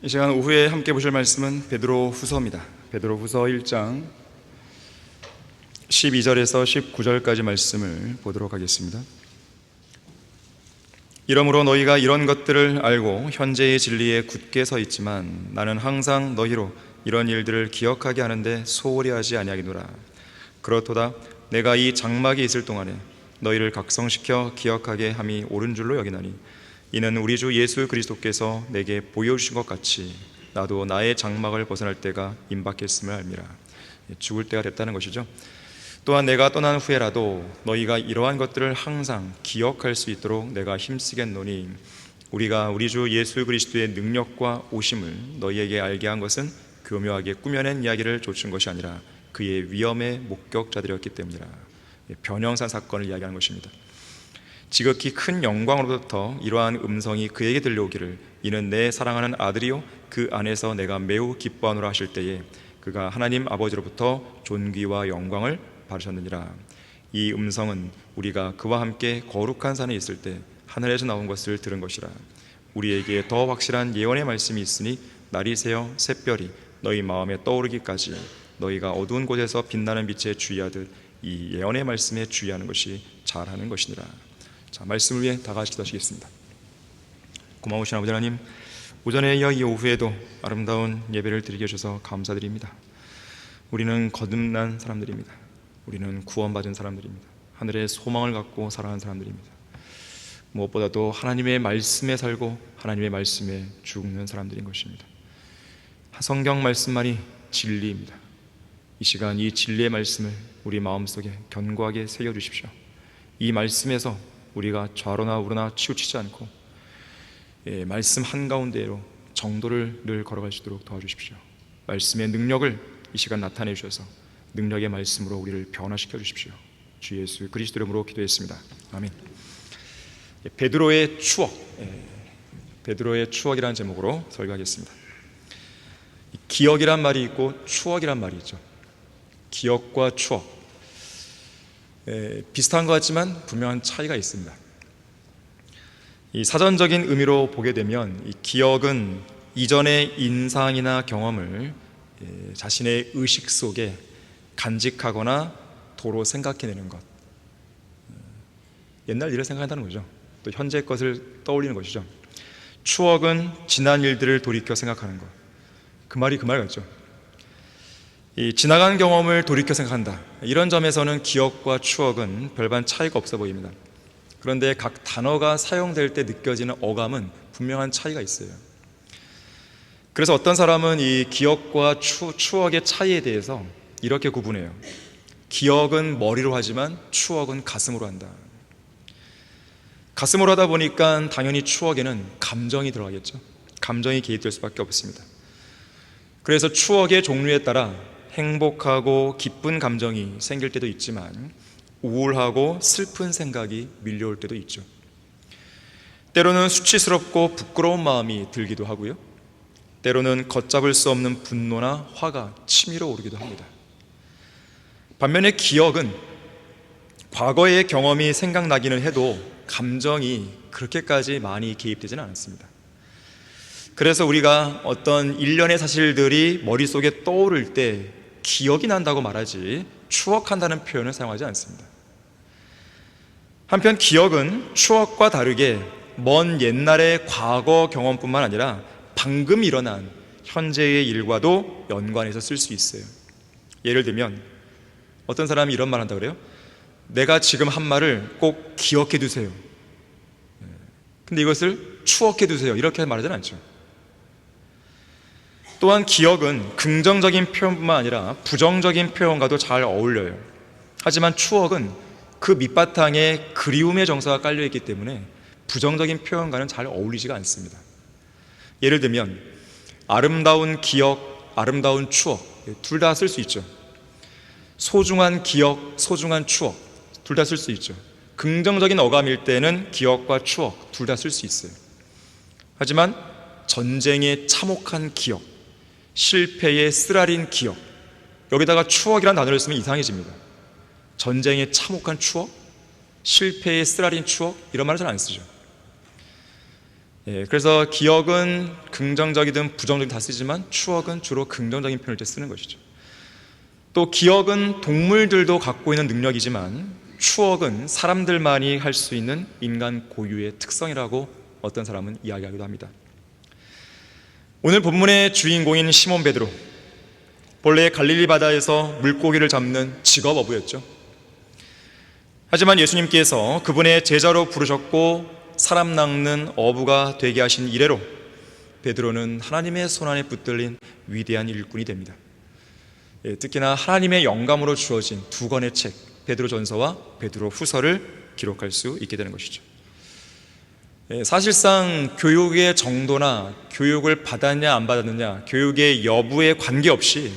이 시간 오후에 함께 보실 말씀은 베드로 후서입니다. 베드로 후서 1장 12절에서 19절까지 말씀을 보도록 하겠습니다. 이러므로 너희가 이런 것들을 알고 현재의 진리에 굳게 서 있지만 나는 항상 너희로 이런 일들을 기억하게 하는데 소홀히 하지 아니하겠노라. 그렇도다 내가 이 장막에 있을 동안에 너희를 각성시켜 기억하게 함이 옳은 줄로 여기나니 이는 우리 주 예수 그리스도께서 내게 보여주신 것 같이 나도 나의 장막을 벗어날 때가 임박했음을 알미라. 죽을 때가 됐다는 것이죠. 또한 내가 떠난 후에라도 너희가 이러한 것들을 항상 기억할 수 있도록 내가 힘쓰겠노니 우리가 우리 주 예수 그리스도의 능력과 오심을 너희에게 알게 한 것은 교묘하게 꾸며낸 이야기를 좇은 것이 아니라 그의 위엄의 목격자들이었기 때문이라. 변형산 사건을 이야기하는 것입니다. 지극히 큰 영광으로부터 이러한 음성이 그에게 들려오기를 이는 내 사랑하는 아들이요 그 안에서 내가 매우 기뻐하노라 하실 때에 그가 하나님 아버지로부터 존귀와 영광을 받으셨느니라. 이 음성은 우리가 그와 함께 거룩한 산에 있을 때 하늘에서 나온 것을 들은 것이라. 우리에게 더 확실한 예언의 말씀이 있으니 날이 새어 샛별이 너희 마음에 떠오르기까지 너희가 어두운 곳에서 빛나는 빛에 주의하듯 이 예언의 말씀에 주의하는 것이 잘하는 것이니라. 자, 말씀을 위해 다 같이 기도하시겠습니다. 고마우신 아버지 하나님, 오전에 이어 이 오후에도 아름다운 예배를 드리게 해주셔서 감사드립니다. 우리는 거듭난 사람들입니다. 우리는 구원받은 사람들입니다. 하늘의 소망을 갖고 살아가는 사람들입니다. 무엇보다도 하나님의 말씀에 살고 하나님의 말씀에 죽는 사람들인 것입니다. 성경 말씀만이 진리입니다. 이 시간 이 진리의 말씀을 우리 마음속에 견고하게 새겨주십시오. 이 말씀에서 우리가 좌로나 우로나 치우치지 않고 말씀 한가운데로 정도를 늘 걸어갈 수 있도록 도와주십시오. 말씀의 능력을 이 시간 나타내 주셔서 능력의 말씀으로 우리를 변화시켜 주십시오. 주 예수 그리스도 이름으로 기도했습니다. 아멘. 베드로의 추억, 베드로의 추억이라는 제목으로 설교하겠습니다. 기억이란 말이 있고 추억이란 말이 있죠. 기억과 추억, 비슷한 것 같지만 분명한 차이가 있습니다. 이 사전적인 의미로 보게 되면 이 기억은 이전의 인상이나 경험을 자신의 의식 속에 간직하거나 도로 생각해내는 것, 옛날 일을 생각한다는 거죠. 또 현재 것을 떠올리는 것이죠. 추억은 지난 일들을 돌이켜 생각하는 것. 그 말이 그 말 같죠. 이 지나간 경험을 돌이켜 생각한다, 이런 점에서는 기억과 추억은 별반 차이가 없어 보입니다. 그런데 각 단어가 사용될 때 느껴지는 어감은 분명한 차이가 있어요. 그래서 어떤 사람은 이 기억과 추억의 차이에 대해서 이렇게 구분해요. 기억은 머리로 하지만 추억은 가슴으로 한다. 가슴으로 하다 보니까 당연히 추억에는 감정이 들어가겠죠. 감정이 개입될 수밖에 없습니다. 그래서 추억의 종류에 따라 행복하고 기쁜 감정이 생길 때도 있지만 우울하고 슬픈 생각이 밀려올 때도 있죠. 때로는 수치스럽고 부끄러운 마음이 들기도 하고요, 때로는 걷잡을 수 없는 분노나 화가 치밀어 오르기도 합니다. 반면에 기억은 과거의 경험이 생각나기는 해도 감정이 그렇게까지 많이 개입되지는 않습니다. 그래서 우리가 어떤 일련의 사실들이 머릿속에 떠오를 때 기억이 난다고 말하지 추억한다는 표현을 사용하지 않습니다. 한편 기억은 추억과 다르게 먼 옛날의 과거 경험뿐만 아니라 방금 일어난 현재의 일과도 연관해서 쓸 수 있어요. 예를 들면 어떤 사람이 이런 말 한다 그래요. 내가 지금 한 말을 꼭 기억해 두세요. 근데 이것을 추억해 두세요, 이렇게 말하지는 않죠. 또한 기억은 긍정적인 표현뿐만 아니라 부정적인 표현과도 잘 어울려요. 하지만 추억은 그 밑바탕에 그리움의 정서가 깔려있기 때문에 부정적인 표현과는 잘 어울리지가 않습니다. 예를 들면 아름다운 기억, 아름다운 추억, 둘 다 쓸 수 있죠. 소중한 기억, 소중한 추억, 둘 다 쓸 수 있죠. 긍정적인 어감일 때는 기억과 추억 둘 다 쓸 수 있어요. 하지만 전쟁의 참혹한 기억, 실패의 쓰라린 기억, 여기다가 추억이라는 단어를 쓰면 이상해집니다. 전쟁의 참혹한 추억, 실패의 쓰라린 추억, 이런 말을 잘 안 쓰죠. 그래서 기억은 긍정적이든 부정적이든 다 쓰지만 추억은 주로 긍정적인 표현을 때 쓰는 것이죠. 또 기억은 동물들도 갖고 있는 능력이지만 추억은 사람들만이 할 수 있는 인간 고유의 특성이라고 어떤 사람은 이야기하기도 합니다. 오늘 본문의 주인공인 시몬 베드로, 본래 갈릴리 바다에서 물고기를 잡는 직업 어부였죠. 하지만 예수님께서 그분의 제자로 부르셨고 사람 낚는 어부가 되게 하신 이래로 베드로는 하나님의 손안에 붙들린 위대한 일꾼이 됩니다. 특히나 하나님의 영감으로 주어진 두 권의 책, 베드로전서와 베드로후서를 기록할 수 있게 되는 것이죠. 사실상 교육의 정도나 교육을 받았냐 안 받았느냐, 교육의 여부에 관계없이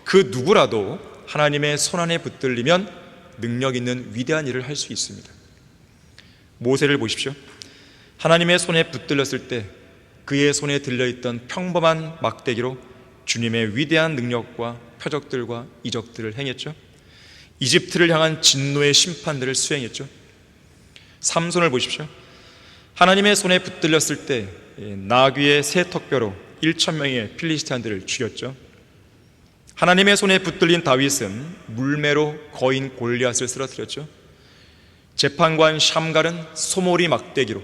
그 누구라도 하나님의 손안에 붙들리면 능력 있는 위대한 일을 할 수 있습니다. 모세를 보십시오. 하나님의 손에 붙들렸을 때 그의 손에 들려있던 평범한 막대기로 주님의 위대한 능력과 표적들과 이적들을 행했죠. 이집트를 향한 진노의 심판들을 수행했죠. 삼손을 보십시오. 하나님의 손에 붙들렸을 때 나귀의 세 턱뼈로 1,000명의 필리스티안들을 죽였죠. 하나님의 손에 붙들린 다윗은 물매로 거인 골리앗을 쓰러뜨렸죠. 재판관 샴갈은 소몰이 막대기로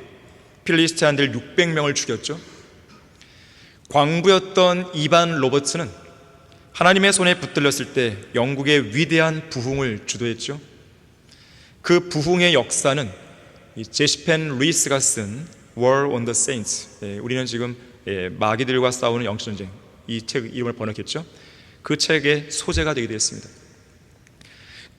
필리스티안들 600명을 죽였죠. 광부였던 이반 로버츠는 하나님의 손에 붙들렸을 때 영국의 위대한 부흥을 주도했죠. 그 부흥의 역사는 제시펜 루이스가 쓴 War on the Saints, 우리는 지금 마귀들과 싸우는 영적전쟁, 이 책 이름을 번역했죠. 그 책의 소재가 되게 되었습니다.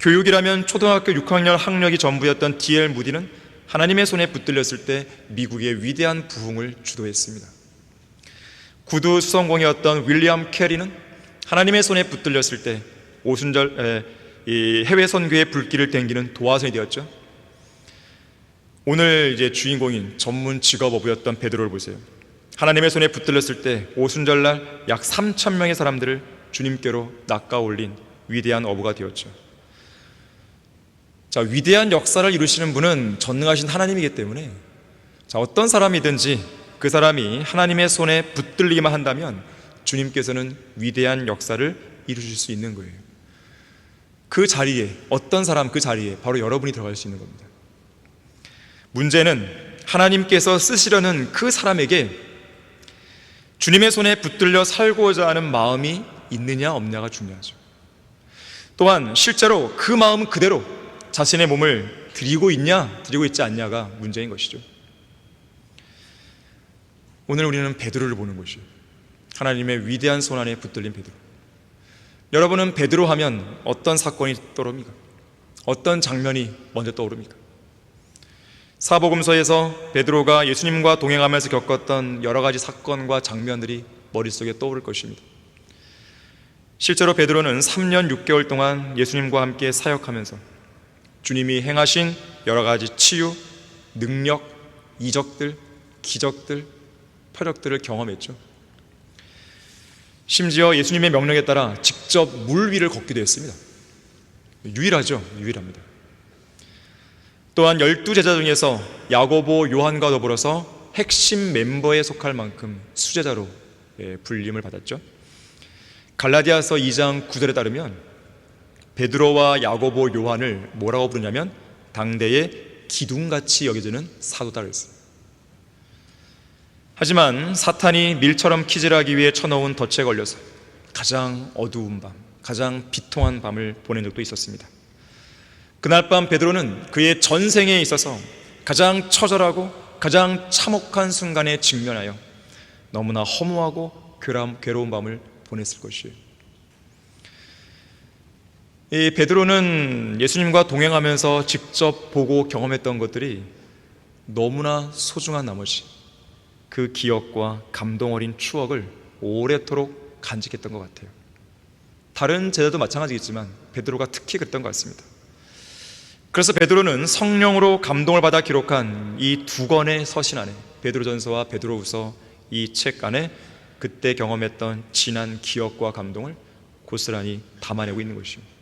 교육이라면 초등학교 6학년 학력이 전부였던 D.L. 무디는 하나님의 손에 붙들렸을 때 미국의 위대한 부흥을 주도했습니다. 구두 수성공이었던 윌리엄 캐리는 하나님의 손에 붙들렸을 때 해외 선교의 불길을 땡기는 도화선이 되었죠. 오늘 이제 주인공인 전문 직업 어부였던 베드로를 보세요. 하나님의 손에 붙들렸을 때 오순절날 약 3,000명의 사람들을 주님께로 낚아 올린 위대한 어부가 되었죠. 자, 위대한 역사를 이루시는 분은 전능하신 하나님이기 때문에 어떤 사람이든지 그 사람이 하나님의 손에 붙들리기만 한다면 주님께서는 위대한 역사를 이루실 수 있는 거예요. 그 자리에, 어떤 사람 그 자리에 바로 여러분이 들어갈 수 있는 겁니다. 문제는 하나님께서 쓰시려는 그 사람에게 주님의 손에 붙들려 살고자 하는 마음이 있느냐 없느냐가 중요하죠. 또한 실제로 그 마음 그대로 자신의 몸을 드리고 있냐 드리고 있지 않냐가 문제인 것이죠. 오늘 우리는 베드로를 보는 것이에요. 하나님의 위대한 손 안에 붙들린 베드로. 여러분은 베드로 하면 어떤 사건이 떠오릅니까? 어떤 장면이 먼저 떠오릅니까? 사복음서에서 베드로가 예수님과 동행하면서 겪었던 여러 가지 사건과 장면들이 머릿속에 떠오를 것입니다. 실제로 베드로는 3년 6개월 동안 예수님과 함께 사역하면서 주님이 행하신 여러 가지 치유, 능력, 이적들, 기적들, 표적들을 경험했죠. 심지어 예수님의 명령에 따라 직접 물 위를 걷기도 했습니다. 유일하죠. 유일합니다. 또한 12제자 중에서 야고보, 요한과 더불어서 핵심 멤버에 속할 만큼 수제자로 불림을 받았죠. 갈라디아서 2장 9절에 따르면 베드로와 야고보, 요한을 뭐라고 부르냐면 당대의 기둥같이 여겨지는 사도다 그랬어요. 하지만 사탄이 밀처럼 키질하기 위해 쳐넣은 덫에 걸려서 가장 어두운 밤, 가장 비통한 밤을 보낸 적도 있었습니다. 그날 밤 베드로는 그의 전생에 있어서 가장 처절하고 가장 참혹한 순간에 직면하여 너무나 허무하고 괴로운 밤을 보냈을 것이에요. 이 베드로는 예수님과 동행하면서 직접 보고 경험했던 것들이 너무나 소중한 나머지 그 기억과 감동 어린 추억을 오래도록 간직했던 것 같아요. 다른 제자도 마찬가지겠지만 베드로가 특히 그랬던 것 같습니다. 그래서 베드로는 성령으로 감동을 받아 기록한 이 두 권의 서신 안에, 베드로전서와 베드로후서 이 책 안에 그때 경험했던 진한 기억과 감동을 고스란히 담아내고 있는 것입니다.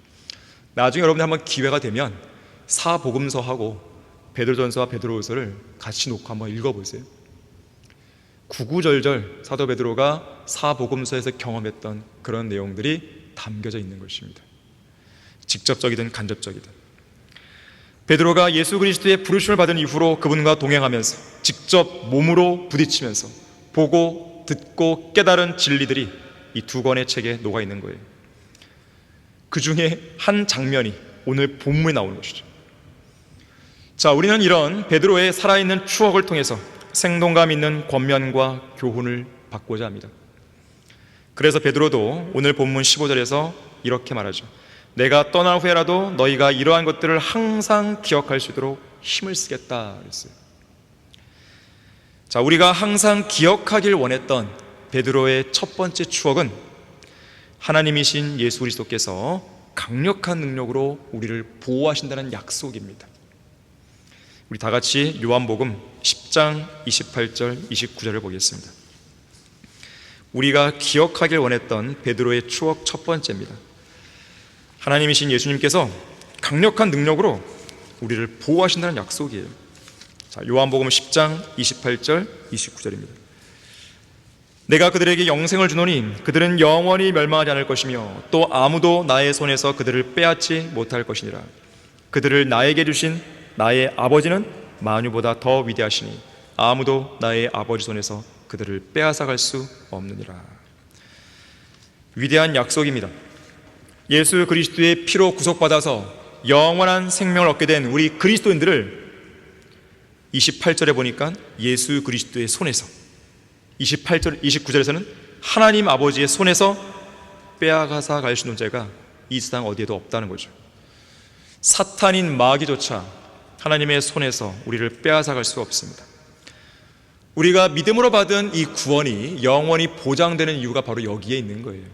나중에 여러분들 한번 기회가 되면 사복음서하고 베드로전서와 베드로후서를 같이 놓고 한번 읽어보세요. 구구절절 사도 베드로가 사복음서에서 경험했던 그런 내용들이 담겨져 있는 것입니다. 직접적이든 간접적이든 베드로가 예수 그리스도의 부르심을 받은 이후로 그분과 동행하면서 직접 몸으로 부딪히면서 보고 듣고 깨달은 진리들이 이 두 권의 책에 녹아 있는 거예요. 그 중에 한 장면이 오늘 본문에 나오는 것이죠. 자, 우리는 이런 베드로의 살아있는 추억을 통해서 생동감 있는 권면과 교훈을 받고자 합니다. 그래서 베드로도 오늘 본문 15절에서 이렇게 말하죠. 내가 떠날 후에라도 너희가 이러한 것들을 항상 기억할 수 있도록 힘을 쓰겠다 그랬어요. 자, 우리가 항상 기억하길 원했던 베드로의 첫 번째 추억은 하나님이신 예수 그리스도께서 강력한 능력으로 우리를 보호하신다는 약속입니다. 우리 다 같이 요한복음 10장 28절 29절을 보겠습니다. 우리가 기억하길 원했던 베드로의 추억 첫 번째입니다. 하나님이신 예수님께서 강력한 능력으로 우리를 보호하신다는 약속이에요. 자, 요한복음 10장 28절 29절입니다. 내가 그들에게 영생을 주노니 그들은 영원히 멸망하지 않을 것이며 또 아무도 나의 손에서 그들을 빼앗지 못할 것이니라. 그들을 나에게 주신 나의 아버지는 만유보다 더 위대하시니 아무도 나의 아버지 손에서 그들을 빼앗아갈 수 없느니라. 위대한 약속입니다. 예수 그리스도의 피로 구속받아서 영원한 생명을 얻게 된 우리 그리스도인들을 28절에 보니까 예수 그리스도의 손에서, 28절, 29절에서는 하나님 아버지의 손에서 빼앗아가 갈 수 있는 존재가 이 세상 어디에도 없다는 거죠. 사탄인 마귀조차 하나님의 손에서 우리를 빼앗아갈 수 없습니다. 우리가 믿음으로 받은 이 구원이 영원히 보장되는 이유가 바로 여기에 있는 거예요.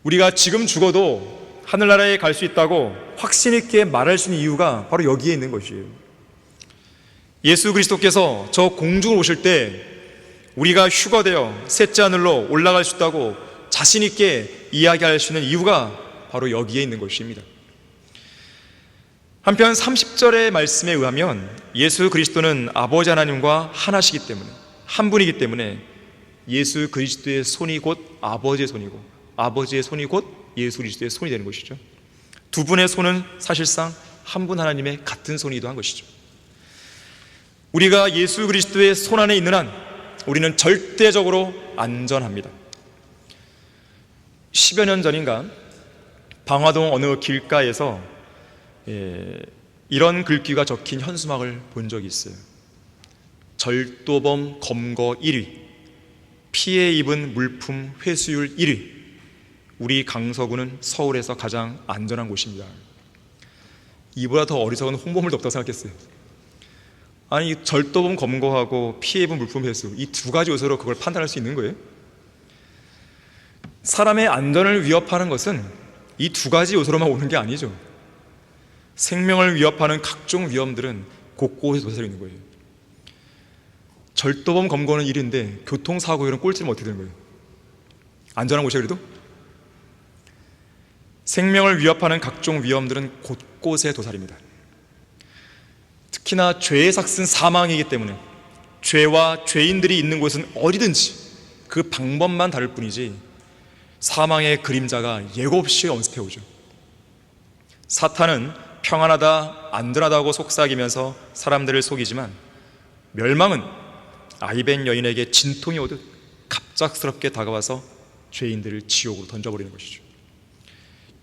우리가 지금 죽어도 하늘나라에 갈 수 있다고 확신 있게 말할 수 있는 이유가 바로 여기에 있는 것이에요. 예수 그리스도께서 저 공중을 오실 때 우리가 휴거되어 셋째 하늘로 올라갈 수 있다고 자신 있게 이야기할 수 있는 이유가 바로 여기에 있는 것입니다. 한편 30절의 말씀에 의하면 예수 그리스도는 아버지 하나님과 하나시기 때문에, 한 분이기 때문에 예수 그리스도의 손이 곧 아버지의 손이고 아버지의 손이 곧 예수 그리스도의 손이 되는 것이죠. 두 분의 손은 사실상 한 분 하나님의 같은 손이기도 한 것이죠. 우리가 예수 그리스도의 손 안에 있는 한 우리는 절대적으로 안전합니다. 10여 년 전인가 방화동 어느 길가에서 이런 글귀가 적힌 현수막을 본 적이 있어요. 절도범 검거 1위, 피해 입은 물품 회수율 1위, 우리 강서구는 서울에서 가장 안전한 곳입니다. 이보다 더 어리석은 홍보물도 없다고 생각했어요. 아니, 절도범 검거하고 피해 입은 물품 회수, 이 두 가지 요소로 그걸 판단할 수 있는 거예요? 사람의 안전을 위협하는 것은 이 두 가지 요소로만 오는 게 아니죠. 생명을 위협하는 각종 위험들은 곳곳에 도사리고 있는 거예요. 절도범 검거는 1인데 교통사고율은 꼴찌면 어떻게 되는 거예요? 안전한 곳이야 그래도? 생명을 위협하는 각종 위험들은 곳곳에 도사립니다. 특히나 죄의 삭은 사망이기 때문에 죄와 죄인들이 있는 곳은 어디든지 그 방법만 다를 뿐이지 사망의 그림자가 예고 없이 엄습해오죠. 사탄은 평안하다, 안전하다고 속삭이면서 사람들을 속이지만 멸망은 아이벤 여인에게 진통이 오듯 갑작스럽게 다가와서 죄인들을 지옥으로 던져버리는 것이죠.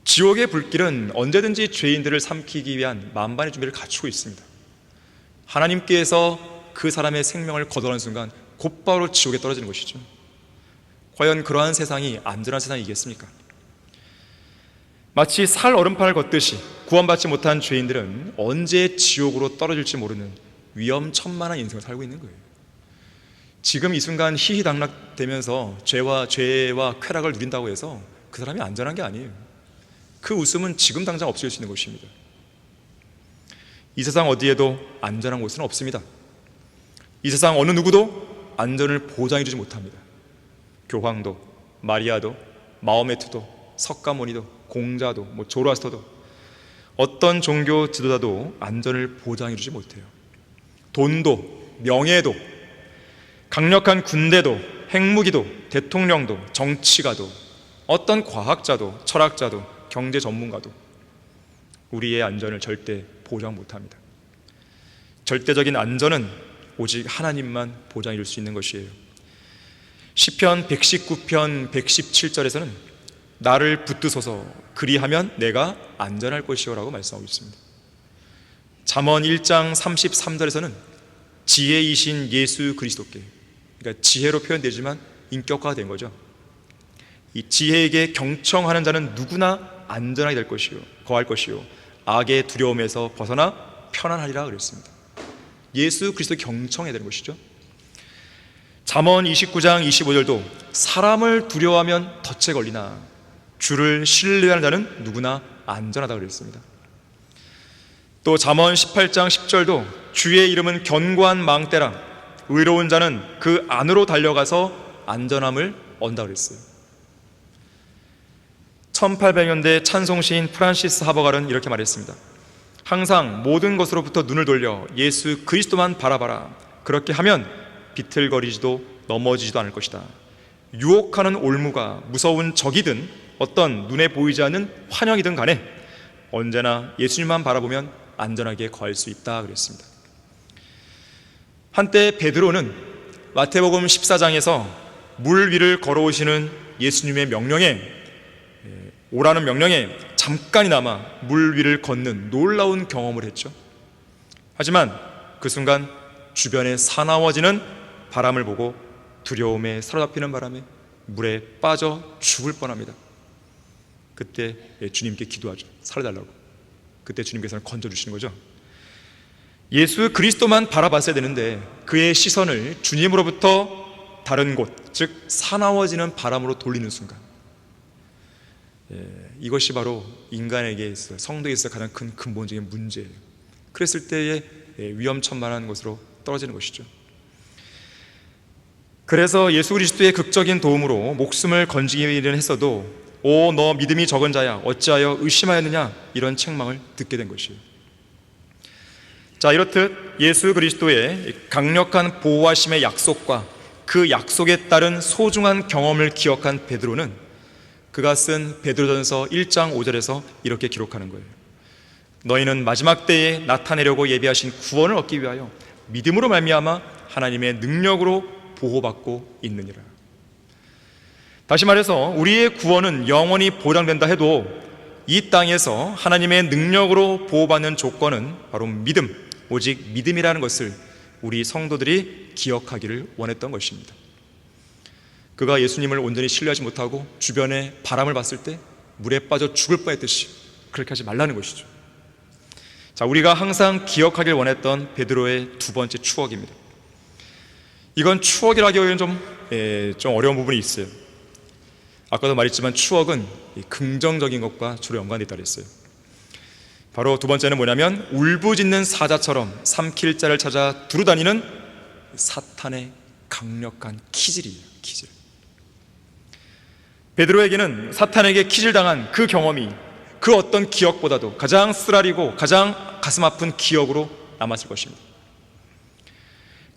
지옥의 불길은 언제든지 죄인들을 삼키기 위한 만반의 준비를 갖추고 있습니다. 하나님께서 그 사람의 생명을 거둬는 순간 곧바로 지옥에 떨어지는 것이죠. 과연 그러한 세상이 안전한 세상이겠습니까? 마치 살 얼음판을 걷듯이 구원받지 못한 죄인들은 언제 지옥으로 떨어질지 모르는 위험천만한 인생을 살고 있는 거예요. 지금 이 순간 희희당락되면서 죄와 쾌락을 누린다고 해서 그 사람이 안전한 게 아니에요. 그 웃음은 지금 당장 없어질 수 있는 것입니다. 이 세상 어디에도 안전한 곳은 없습니다. 이 세상 어느 누구도 안전을 보장해 주지 못합니다. 교황도, 마리아도, 마호메트도, 석가모니도, 공자도, 조로아스터도, 어떤 종교 지도자도 안전을 보장해 주지 못해요. 돈도, 명예도, 강력한 군대도, 핵무기도, 대통령도, 정치가도, 어떤 과학자도, 철학자도, 경제 전문가도 우리의 안전을 절대 보장 못합니다. 절대적인 안전은 오직 하나님만 보장해 줄 수 있는 것이에요. 시편 119편 117절에서는 나를 붙드소서 그리하면 내가 안전할 것이요 라고 말씀하고 있습니다. 잠언 1장 33절에서는 지혜이신 예수 그리스도께, 그러니까 지혜로 표현되지만 인격화된 거죠. 이 지혜에게 경청하는 자는 누구나 안전하게 될 것이요, 거할 것이요, 악의 두려움에서 벗어나 편안하리라 그랬습니다. 예수 그리스도 경청해야 되는 것이죠. 잠언 29장 25절도 사람을 두려워하면 덫에 걸리나 주를 신뢰하는 자는 누구나 안전하다 그랬습니다. 또 잠언 18장 10절도 주의 이름은 견고한 망대라 의로운 자는 그 안으로 달려가서 안전함을 얻는다 그랬어요. 1800년대 찬송시인 프란시스 하버갈은 이렇게 말했습니다. 항상 모든 것으로부터 눈을 돌려 예수 그리스도만 바라봐라. 그렇게 하면 비틀거리지도 넘어지지도 않을 것이다. 유혹하는 올무가 무서운 적이든 어떤 눈에 보이지 않는 환영이든 간에 언제나 예수님만 바라보면 안전하게 거할 수 있다 그랬습니다. 한때 베드로는 마태복음 14장에서 물 위를 걸어오시는 예수님의 명령에, 오라는 명령에 잠깐이나마 물 위를 걷는 놀라운 경험을 했죠. 하지만 그 순간 주변에 사나워지는 바람을 보고 두려움에 사로잡히는 바람에 물에 빠져 죽을 뻔합니다. 그때 주님께 기도하죠. 살려달라고. 그때 주님께서는 건져주시는 거죠. 예수 그리스도만 바라봤어야 되는데 그의 시선을 주님으로부터 다른 곳, 즉 사나워지는 바람으로 돌리는 순간, 이것이 바로 인간에게 있어, 성도에 있어 가장 큰 근본적인 문제예요. 그랬을 때에 위험천만한 것으로 떨어지는 것이죠. 그래서 예수 그리스도의 극적인 도움으로 목숨을 건지기는 했어도 오 너 믿음이 적은 자야 어찌하여 의심하였느냐, 이런 책망을 듣게 된 것이에요. 자, 이렇듯 예수 그리스도의 강력한 보호하심의 약속과 그 약속에 따른 소중한 경험을 기억한 베드로는 그가 쓴 베드로전서 1장 5절에서 이렇게 기록하는 거예요. 너희는 마지막 때에 나타내려고 예비하신 구원을 얻기 위하여 믿음으로 말미암아 하나님의 능력으로 보호받고 있느니라. 다시 말해서 우리의 구원은 영원히 보장된다 해도 이 땅에서 하나님의 능력으로 보호받는 조건은 바로 믿음, 오직 믿음이라는 것을 우리 성도들이 기억하기를 원했던 것입니다. 그가 예수님을 온전히 신뢰하지 못하고 주변에 바람을 봤을 때 물에 빠져 죽을 뻔했듯이 그렇게 하지 말라는 것이죠. 자, 우리가 항상 기억하길 원했던 베드로의 두 번째 추억입니다. 이건 추억이라기에는 좀 어려운 부분이 있어요. 아까도 말했지만 추억은 긍정적인 것과 주로 연관되어 있다고 했어요. 바로 두 번째는 뭐냐면 울부짖는 사자처럼 삼킬 자를 찾아 두루다니는 사탄의 강력한 키질이에요. 키질. 베드로에게는 사탄에게 키질당한 그 경험이 그 어떤 기억보다도 가장 쓰라리고 가장 가슴 아픈 기억으로 남았을 것입니다.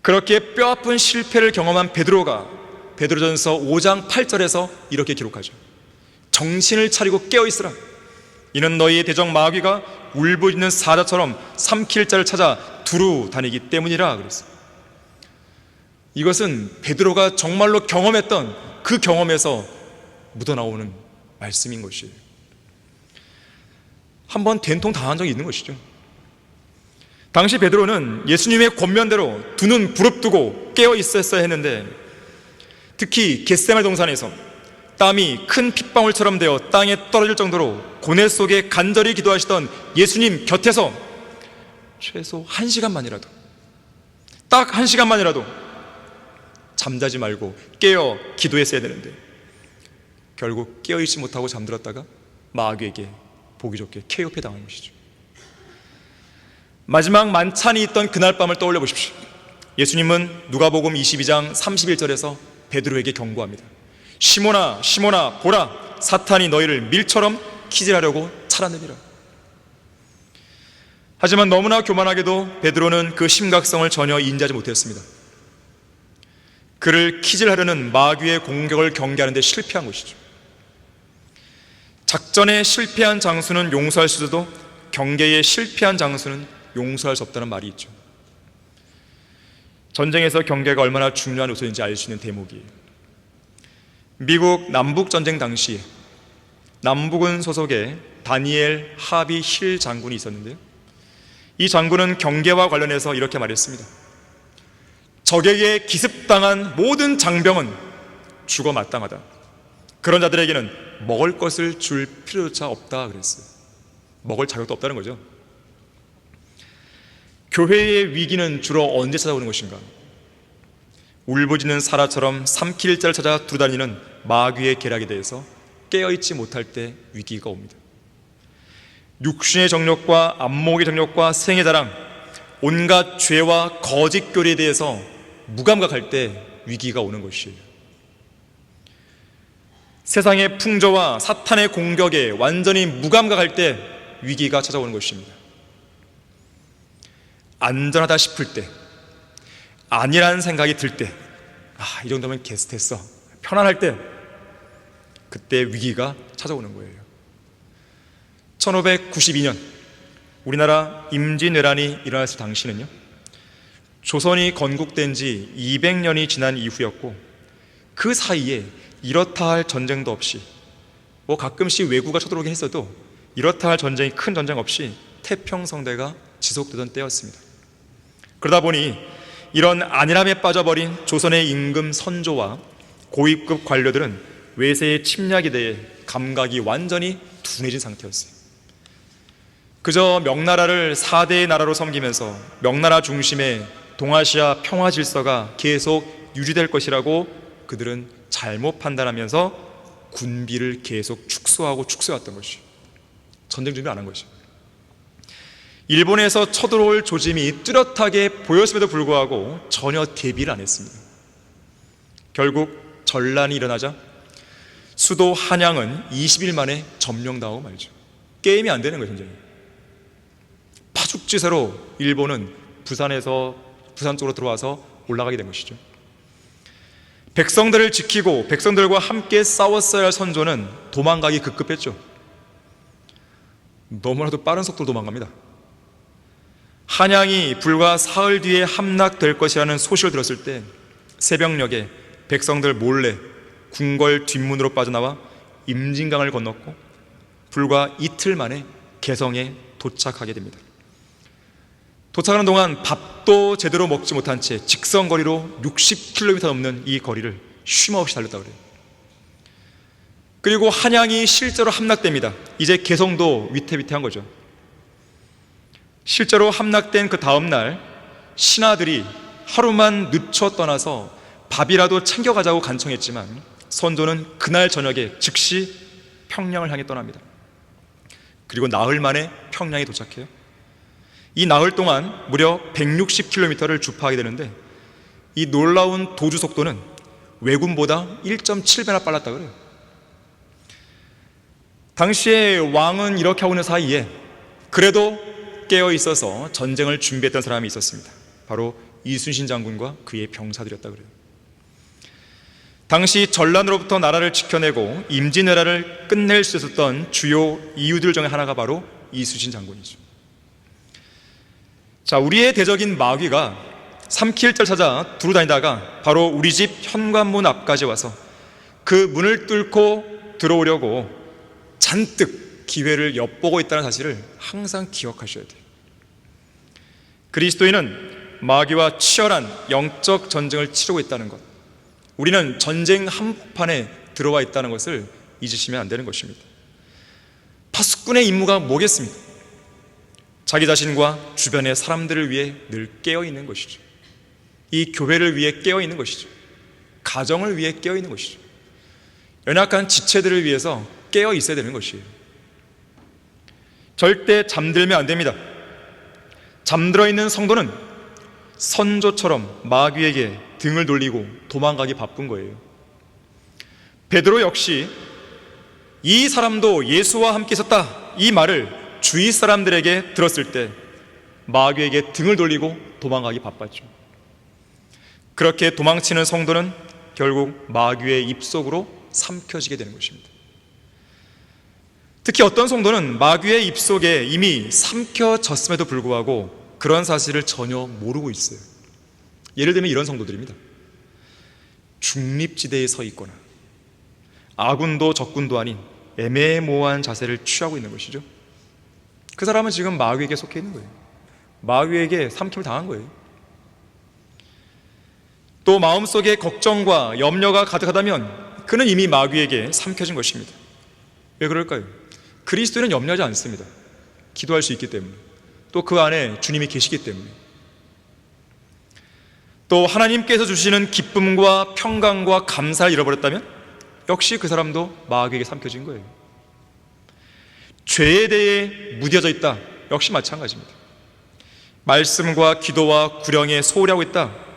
그렇게 뼈아픈 실패를 경험한 베드로가 베드로전서 5장 8절에서 이렇게 기록하죠. 정신을 차리고 깨어있으라. 이는 너희의 대적 마귀가 울부짖는 사자처럼 삼킬 자를 찾아 두루 다니기 때문이라 그랬어요. 이것은 베드로가 정말로 경험했던 그 경험에서 묻어나오는 말씀인 것이에요. 한번 된통 당한 적이 있는 것이죠. 당시 베드로는 예수님의 권면대로 두 눈 부릅뜨고 깨어 있었어야 했는데, 특히 겟세마네 동산에서 땀이 큰 핏방울처럼 되어 땅에 떨어질 정도로 고뇌 속에 간절히 기도하시던 예수님 곁에서 최소 1시간만이라도, 딱 1시간만이라도 잠자지 말고 깨어 기도했어야 되는데 결국 깨어있지 못하고 잠들었다가 마귀에게 보기 좋게 KO패 당한 것이죠. 마지막 만찬이 있던 그날 밤을 떠올려 보십시오. 예수님은 누가복음 22장 31절에서 베드로에게 경고합니다. 시몬아 시몬아 보라, 사탄이 너희를 밀처럼 키질하려고 차라느니라. 하지만 너무나 교만하게도 베드로는 그 심각성을 전혀 인지하지 못했습니다. 그를 키질하려는 마귀의 공격을 경계하는 데 실패한 것이죠. 작전에 실패한 장수는 용서할 수 있어도 경계에 실패한 장수는 용서할 수 없다는 말이 있죠. 전쟁에서 경계가 얼마나 중요한 요소인지 알 수 있는 대목이에요. 미국 남북전쟁 당시 남북은 소속의 다니엘 하비 힐 장군이 있었는데요, 이 장군은 경계와 관련해서 이렇게 말했습니다. 적에게 기습당한 모든 장병은 죽어 마땅하다. 그런 자들에게는 먹을 것을 줄 필요조차 없다 그랬어요. 먹을 자격도 없다는 거죠. 교회의 위기는 주로 언제 찾아오는 것인가? 울부짖는 사라처럼 삼킬자를 찾아 두루다니는 마귀의 계략에 대해서 깨어있지 못할 때 위기가 옵니다. 육신의 정욕과 안목의 정욕과 생의 자랑, 온갖 죄와 거짓 교리에 대해서 무감각할 때 위기가 오는 것이에요. 세상의 풍조와 사탄의 공격에 완전히 무감각할 때 위기가 찾아오는 것입니다. 안전하다 싶을 때, 아니라는 생각이 들 때, 이 정도면 개슷했어, 편안할 때, 그때 위기가 찾아오는 거예요. 1592년 우리나라 임진왜란이 일어났을 당시는요, 조선이 건국된 지 200년이 지난 이후였고, 그 사이에 이렇다 할 전쟁도 없이, 가끔씩 왜구가 쳐들어오긴 했어도 이렇다 할 전쟁이, 큰 전쟁 없이 태평성대가 지속되던 때였습니다. 그러다 보니 이런 안일함에 빠져버린 조선의 임금 선조와 고위급 관료들은 외세의 침략에 대해 감각이 완전히 둔해진 상태였어요. 그저 명나라를 4대의 나라로 섬기면서 명나라 중심의 동아시아 평화 질서가 계속 유지될 것이라고 그들은 잘못 판단하면서 군비를 계속 축소해왔던 것이죠. 전쟁 준비 안 한 것이죠. 일본에서 쳐들어올 조짐이 뚜렷하게 보였음에도 불구하고 전혀 대비를 안 했습니다. 결국 전란이 일어나자 수도 한양은 20일 만에 점령당하고 말죠. 게임이 안 되는 거예요, 현장이. 파죽지세로 일본은 부산 쪽으로 들어와서 올라가게 된 것이죠. 백성들을 지키고 백성들과 함께 싸웠어야 할 선조는 도망가기 급급했죠. 너무나도 빠른 속도로 도망갑니다. 한양이 불과 사흘 뒤에 함락될 것이라는 소식을 들었을 때 새벽녘에 백성들 몰래 궁궐 뒷문으로 빠져나와 임진강을 건넜고 불과 이틀 만에 개성에 도착하게 됩니다. 도착하는 동안 밥도 제대로 먹지 못한 채 직선거리로 60km 넘는 이 거리를 쉼없이 달렸다고 그래요. 그리고 한양이 실제로 함락됩니다. 이제 개성도 위태위태한 거죠. 실제로 함락된 그 다음날 신하들이 하루만 늦춰 떠나서 밥이라도 챙겨가자고 간청했지만 선조는 그날 저녁에 즉시 평양을 향해 떠납니다. 그리고 나흘 만에 평양에 도착해요. 이 나흘 동안 무려 160km를 주파하게 되는데 이 놀라운 도주 속도는 왜군보다 1.7배나 빨랐다고 그래요. 당시에 왕은 이렇게 하고 있는 사이에 그래도 깨어 있어서 전쟁을 준비했던 사람이 있었습니다. 바로 이순신 장군과 그의 병사들이었다고 그래요. 당시 전란으로부터 나라를 지켜내고 임진왜란을 끝낼 수 있었던 주요 이유들 중에 하나가 바로 이순신 장군이죠. 자, 우리의 대적인 마귀가 3킬자를 찾아 두루다니다가 바로 우리 집 현관문 앞까지 와서 그 문을 뚫고 들어오려고 잔뜩 기회를 엿보고 있다는 사실을 항상 기억하셔야 돼요. 그리스도인은 마귀와 치열한 영적 전쟁을 치르고 있다는 것, 우리는 전쟁 한복판에 들어와 있다는 것을 잊으시면 안 되는 것입니다. 파수꾼의 임무가 뭐겠습니까? 자기 자신과 주변의 사람들을 위해 늘 깨어있는 것이죠. 이 교회를 위해 깨어있는 것이죠. 가정을 위해 깨어있는 것이죠. 연약한 지체들을 위해서 깨어있어야 되는 것이에요. 절대 잠들면 안 됩니다. 잠들어 있는 성도는 선조처럼 마귀에게 등을 돌리고 도망가기 바쁜 거예요. 베드로 역시 이 사람도 예수와 함께 있었다, 이 말을 주위 사람들에게 들었을 때 마귀에게 등을 돌리고 도망가기 바빴죠. 그렇게 도망치는 성도는 결국 마귀의 입속으로 삼켜지게 되는 것입니다. 특히 어떤 성도는 마귀의 입속에 이미 삼켜졌음에도 불구하고 그런 사실을 전혀 모르고 있어요. 예를 들면 이런 성도들입니다. 중립지대에 서 있거나 아군도 적군도 아닌 애매모호한 자세를 취하고 있는 것이죠. 그 사람은 지금 마귀에게 속해 있는 거예요. 마귀에게 삼킴을 당한 거예요. 또 마음속에 걱정과 염려가 가득하다면 그는 이미 마귀에게 삼켜진 것입니다. 왜 그럴까요? 그리스도는 염려하지 않습니다. 기도할 수 있기 때문에, 또 그 안에 주님이 계시기 때문에, 또 하나님께서 주시는 기쁨과 평강과 감사를 잃어버렸다면 역시 그 사람도 마귀에게 삼켜진 거예요. 죄에 대해 무뎌져 있다, 역시 마찬가지입니다. 말씀과 기도와 구령에 소홀히 하고 있다,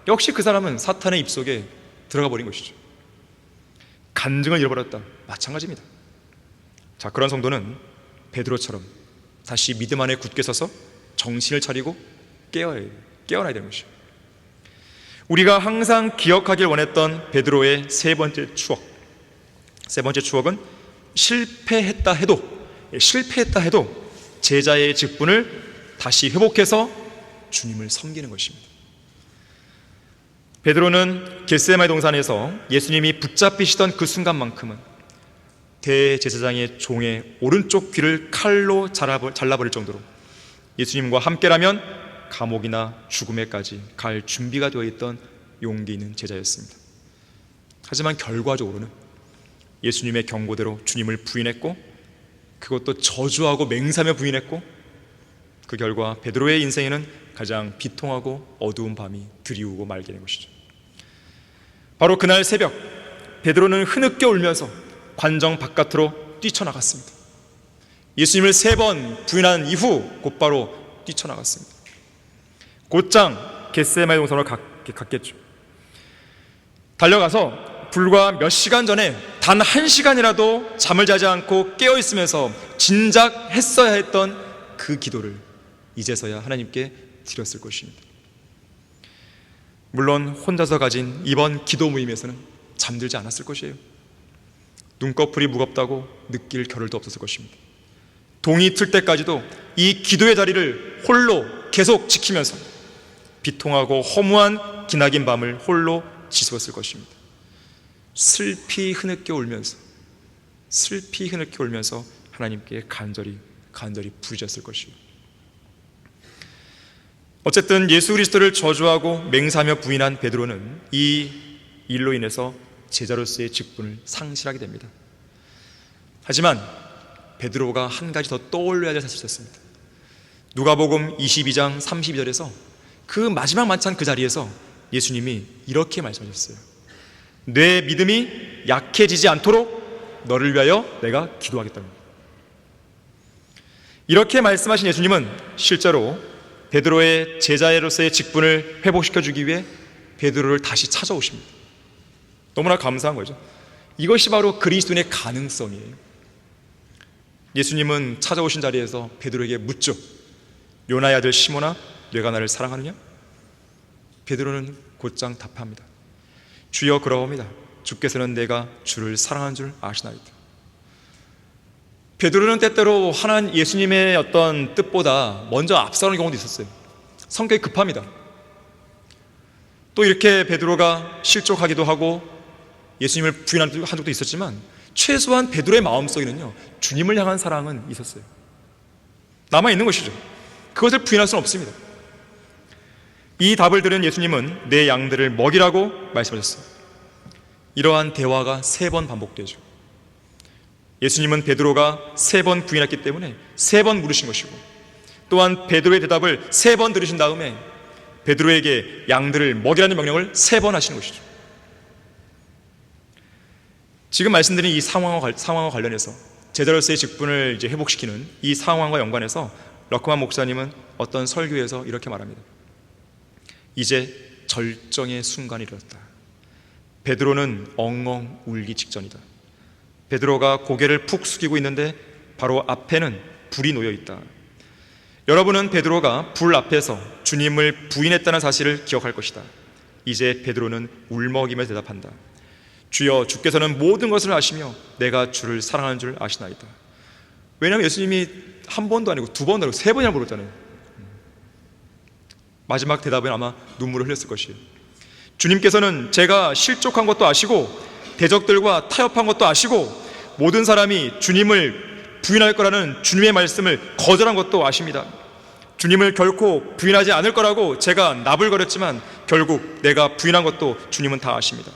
역시 그 사람은 사탄의 입속에 들어가 버린 것이죠. 간증을 잃어버렸다, 마찬가지입니다. 자, 그런 성도는 베드로처럼 다시 믿음 안에 굳게 서서 정신을 차리고 깨어나야 되는 것이죠. 우리가 항상 기억하길 원했던 베드로의 세 번째 추억은 실패했다 해도 제자의 직분을 다시 회복해서 주님을 섬기는 것입니다. 베드로는 겟세마네 동산에서 예수님이 붙잡히시던 그 순간만큼은 대제사장의 종의 오른쪽 귀를 칼로 잘라버릴 정도로 예수님과 함께라면 감옥이나 죽음에까지 갈 준비가 되어 있던 용기 있는 제자였습니다. 하지만 결과적으로는 예수님의 경고대로 주님을 부인했고, 그것도 저주하고 맹세하며 부인했고, 그 결과 베드로의 인생에는 가장 비통하고 어두운 밤이 들이우고 말게 된 것이죠. 바로 그날 새벽, 베드로는 흐느껴 울면서 관정 바깥으로 뛰쳐나갔습니다. 예수님을 3번 부인한 이후 곧바로 뛰쳐나갔습니다. 곧장 겟세마네 동산으로 갔겠죠. 달려가서 불과 몇 시간 전에 단 1시간이라도 잠을 자지 않고 깨어있으면서 진작 했어야 했던 그 기도를 이제서야 하나님께 드렸을 것입니다. 물론 혼자서 가진 이번 기도 모임에서는 잠들지 않았을 것이에요. 눈꺼풀이 무겁다고 느낄 겨를도 없었을 것입니다. 동이 틀 때까지도 이 기도의 자리를 홀로 계속 지키면서 비통하고 허무한 기나긴 밤을 홀로 지새웠을 것입니다. 슬피 흐느껴 울면서 하나님께 간절히 부르짖었을 것이에요. 어쨌든 예수 그리스도를 저주하고 맹세하며 부인한 베드로는 이 일로 인해서 제자로서의 직분을 상실하게 됩니다. 하지만 베드로가 한 가지 더 떠올려야 될 사실이 있었습니다. 누가복음 22장 32절에서 그 마지막 만찬 그 자리에서 예수님이 이렇게 말씀하셨어요. 내 믿음이 약해지지 않도록 너를 위하여 내가 기도하겠다고. 이렇게 말씀하신 예수님은 실제로 베드로의 제자로서의 직분을 회복시켜주기 위해 베드로를 다시 찾아오십니다. 너무나 감사한 거죠. 이것이 바로 그리스도인의 가능성이에요. 예수님은 찾아오신 자리에서 베드로에게 묻죠. 요나의 아들 시몬아, 네가 나를 사랑하느냐? 베드로는 곧장 답합니다. 주여, 그러옵니다. 주께서는 내가 주를 사랑하는 줄 아시나이다. 베드로는 때때로 하나님 예수님의 어떤 뜻보다 먼저 앞서는 경우도 있었어요. 성격이 급합니다. 또 이렇게 베드로가 실족하기도 하고 예수님을 부인한 적도 있었지만 최소한 베드로의 마음속에는요, 주님을 향한 사랑은 있었어요. 남아있는 것이죠. 그것을 부인할 수는 없습니다. 이 답을 들은 예수님은 내 양들을 먹이라고 말씀하셨어요. 이러한 대화가 3번 반복되죠. 예수님은 베드로가 3번 부인했기 때문에 3번 물으신 것이고, 또한 베드로의 대답을 3번 들으신 다음에 베드로에게 양들을 먹이라는 명령을 3번 하시는 것이죠. 지금 말씀드린 이 상황과 관련해서 제자로서의 직분을 이제 회복시키는 이 상황과 연관해서 러크만 목사님은 어떤 설교에서 이렇게 말합니다. 이제 절정의 순간이 이르렀다. 베드로는 엉엉 울기 직전이다. 베드로가 고개를 푹 숙이고 있는데 바로 앞에는 불이 놓여 있다. 여러분은 베드로가 불 앞에서 주님을 부인했다는 사실을 기억할 것이다. 이제 베드로는 울먹이며 대답한다. 주여, 주께서는 모든 것을 아시며 내가 주를 사랑하는 줄 아시나이다. 왜냐하면 예수님이 한 번도 아니고 두 번도 아니고 세 번이나 물었잖아요. 마지막 대답은 아마 눈물을 흘렸을 것이에요. 주님께서는 제가 실족한 것도 아시고 대적들과 타협한 것도 아시고 모든 사람이 주님을 부인할 거라는 주님의 말씀을 거절한 것도 아십니다. 주님을 결코 부인하지 않을 거라고 제가 나불거렸지만 결국 내가 부인한 것도 주님은 다 아십니다.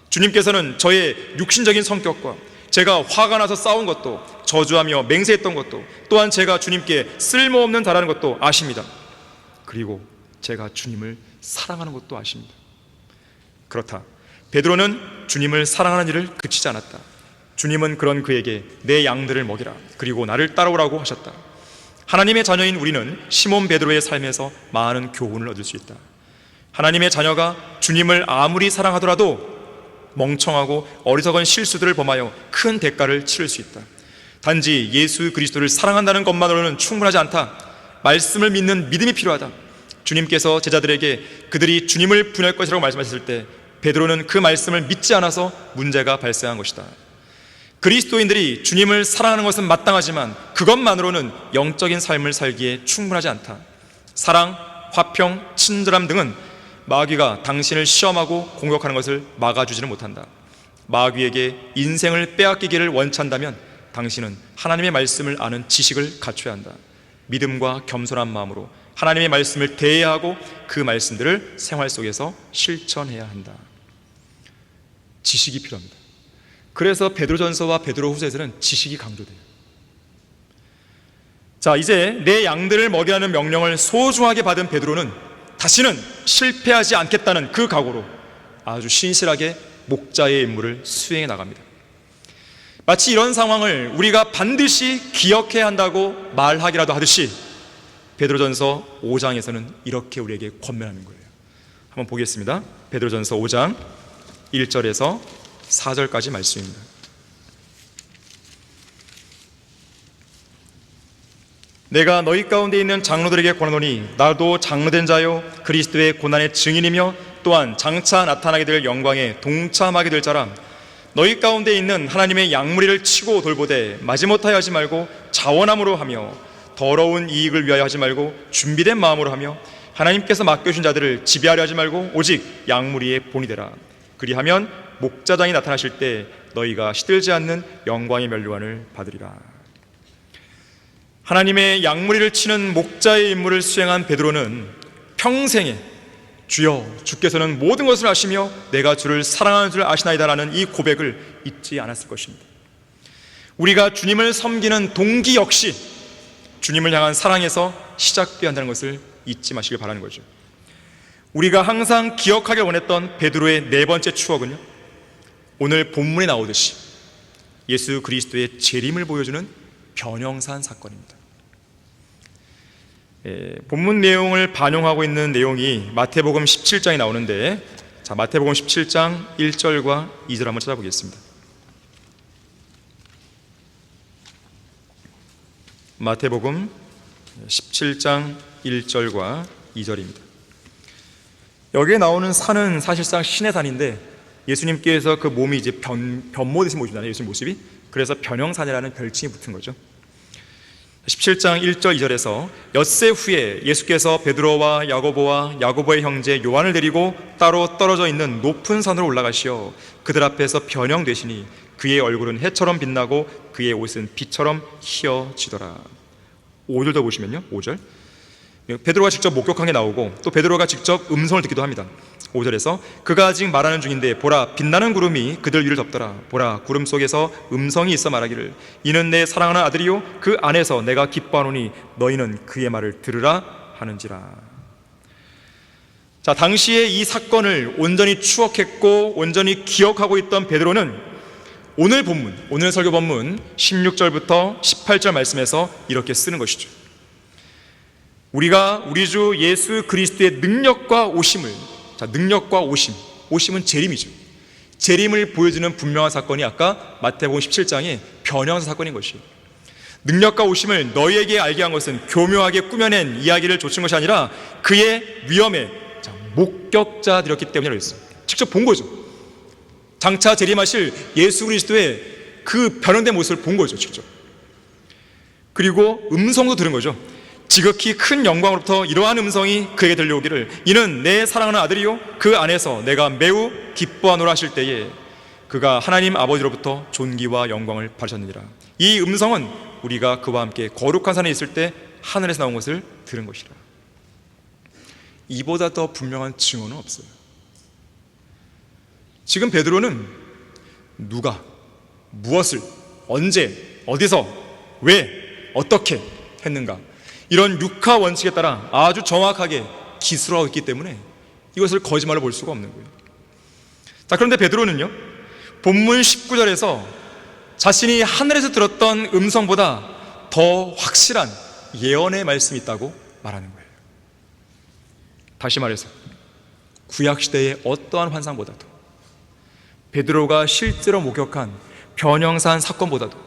주님께서는 저의 육신적인 성격과 제가 화가 나서 싸운 것도, 저주하며 맹세했던 것도, 또한 제가 주님께 쓸모없는 자라는 것도 아십니다. 그리고 제가 주님을 사랑하는 것도 아십니다. 그렇다. 베드로는 주님을 사랑하는 일을 그치지 않았다. 주님은 그런 그에게 내 양들을 먹이라, 그리고 나를 따라오라고 하셨다. 하나님의 자녀인 우리는 시몬 베드로의 삶에서 많은 교훈을 얻을 수 있다. 하나님의 자녀가 주님을 아무리 사랑하더라도 멍청하고 어리석은 실수들을 범하여 큰 대가를 치를 수 있다. 단지 예수 그리스도를 사랑한다는 것만으로는 충분하지 않다. 말씀을 믿는 믿음이 필요하다. 주님께서 제자들에게 그들이 주님을 부인할 것이라고 말씀하셨을 때 베드로는 그 말씀을 믿지 않아서 문제가 발생한 것이다. 그리스도인들이 주님을 사랑하는 것은 마땅하지만 그것만으로는 영적인 삶을 살기에 충분하지 않다. 사랑, 화평, 친절함 등은 마귀가 당신을 시험하고 공격하는 것을 막아주지는 못한다. 마귀에게 인생을 빼앗기기를 원치 한다면 당신은 하나님의 말씀을 아는 지식을 갖춰야 한다. 믿음과 겸손한 마음으로 하나님의 말씀을 대해야 하고 그 말씀들을 생활 속에서 실천해야 한다. 지식이 필요합니다. 그래서 베드로전서와 베드로후서에서는 지식이 강조돼요. 자, 이제 내 양들을 먹이라는 명령을 소중하게 받은 베드로는 다시는 실패하지 않겠다는 그 각오로 아주 신실하게 목자의 임무를 수행해 나갑니다. 마치 이런 상황을 우리가 반드시 기억해야 한다고 말하기라도 하듯이 베드로전서 5장에서는 이렇게 우리에게 권면하는 거예요. 한번 보겠습니다. 베드로전서 5장 1절에서 4절까지 말씀입니다. 내가 너희 가운데 있는 장로들에게 권하노니 나도 장로된 자요 그리스도의 고난의 증인이며 또한 장차 나타나게 될 영광에 동참하게 될 자라. 너희 가운데 있는 하나님의 양무리를 치고 돌보되 마지못하여 하지 말고 자원함으로 하며 더러운 이익을 위하여 하지 말고 준비된 마음으로 하며 하나님께서 맡겨주신 자들을 지배하려 하지 말고 오직 양무리의 본이 되라. 그리하면 목자장이 나타나실 때 너희가 시들지 않는 영광의 면류관을 받으리라. 하나님의 양무리를 치는 목자의 임무를 수행한 베드로는 평생에 주여, 주께서는 모든 것을 아시며 내가 주를 사랑하는 줄 아시나이다라는 이 고백을 잊지 않았을 것입니다. 우리가 주님을 섬기는 동기 역시 주님을 향한 사랑에서 시작되어야 한다는 것을 잊지 마시길 바라는 거죠. 우리가 항상 기억하길 원했던 베드로의 네 번째 추억은요, 오늘 본문에 나오듯이 예수 그리스도의 재림을 보여주는 변형산 사건입니다. 본문 내용을 반영하고 있는 내용이 마태복음 17장에 나오는데, 자, 마태복음 17장 1절과 2절 한번 찾아보겠습니다. 마태복음 17장 1절과 2절입니다. 여기에 나오는 산은 사실상 신의 산인데 예수님께서 그 몸이 이제 변모되신 모습이잖아요. 예수님 모습이. 그래서 변형산이라는 별칭이 붙은 거죠. 17장 1절 2절에서 엿새 후에 예수께서 베드로와 야고보의 형제 요한을 데리고 따로 떨어져 있는 높은 산으로 올라가시어 그들 앞에서 변형되시니 그의 얼굴은 해처럼 빛나고 그의 옷은 빛처럼 희어지더라. 5절도 보시면요, 5절 베드로가 직접 목격한 게 나오고 또 베드로가 직접 음성을 듣기도 합니다. 5절에서 그가 아직 말하는 중인데 보라, 빛나는 구름이 그들 위를 덮더라. 보라, 구름 속에서 음성이 있어 말하기를 이는 내 사랑하는 아들이요 그 안에서 내가 기뻐하노니 너희는 그의 말을 들으라 하는지라. 자, 당시에 이 사건을 온전히 추억했고 온전히 기억하고 있던 베드로는 오늘 설교 본문 16절부터 18절 말씀에서 이렇게 쓰는 것이죠. 우리가 우리 주 예수 그리스도의 능력과 오심을, 자, 능력과 오심은 재림이죠. 재림을 보여주는 분명한 사건이 아까 마태복음 17장의 변형사 사건인 것이에요. 능력과 오심을 너희에게 알게 한 것은 교묘하게 꾸며낸 이야기를 좇은 것이 아니라 그의 위엄에 목격자들이었기 때문이라고 했어요. 직접 본 거죠. 장차 재림하실 예수 그리스도의 그 변형된 모습을 본 거죠, 직접. 그리고 음성도 들은 거죠. 지극히 큰 영광으로부터 이러한 음성이 그에게 들려오기를, 이는 내 사랑하는 아들이요 그 안에서 내가 매우 기뻐하노라 하실 때에 그가 하나님 아버지로부터 존귀와 영광을 받으셨느니라. 이 음성은 우리가 그와 함께 거룩한 산에 있을 때 하늘에서 나온 것을 들은 것이라. 이보다 더 분명한 증언은 없어요. 지금 베드로는 누가, 무엇을, 언제, 어디서, 왜, 어떻게 했는가, 이런 육하 원칙에 따라 아주 정확하게 기술하고 있기 때문에 이것을 거짓말로 볼 수가 없는 거예요. 자, 그런데 베드로는요, 본문 19절에서 자신이 하늘에서 들었던 음성보다 더 확실한 예언의 말씀이 있다고 말하는 거예요. 다시 말해서 구약시대의 어떠한 환상보다도, 베드로가 실제로 목격한 변형산 사건보다도,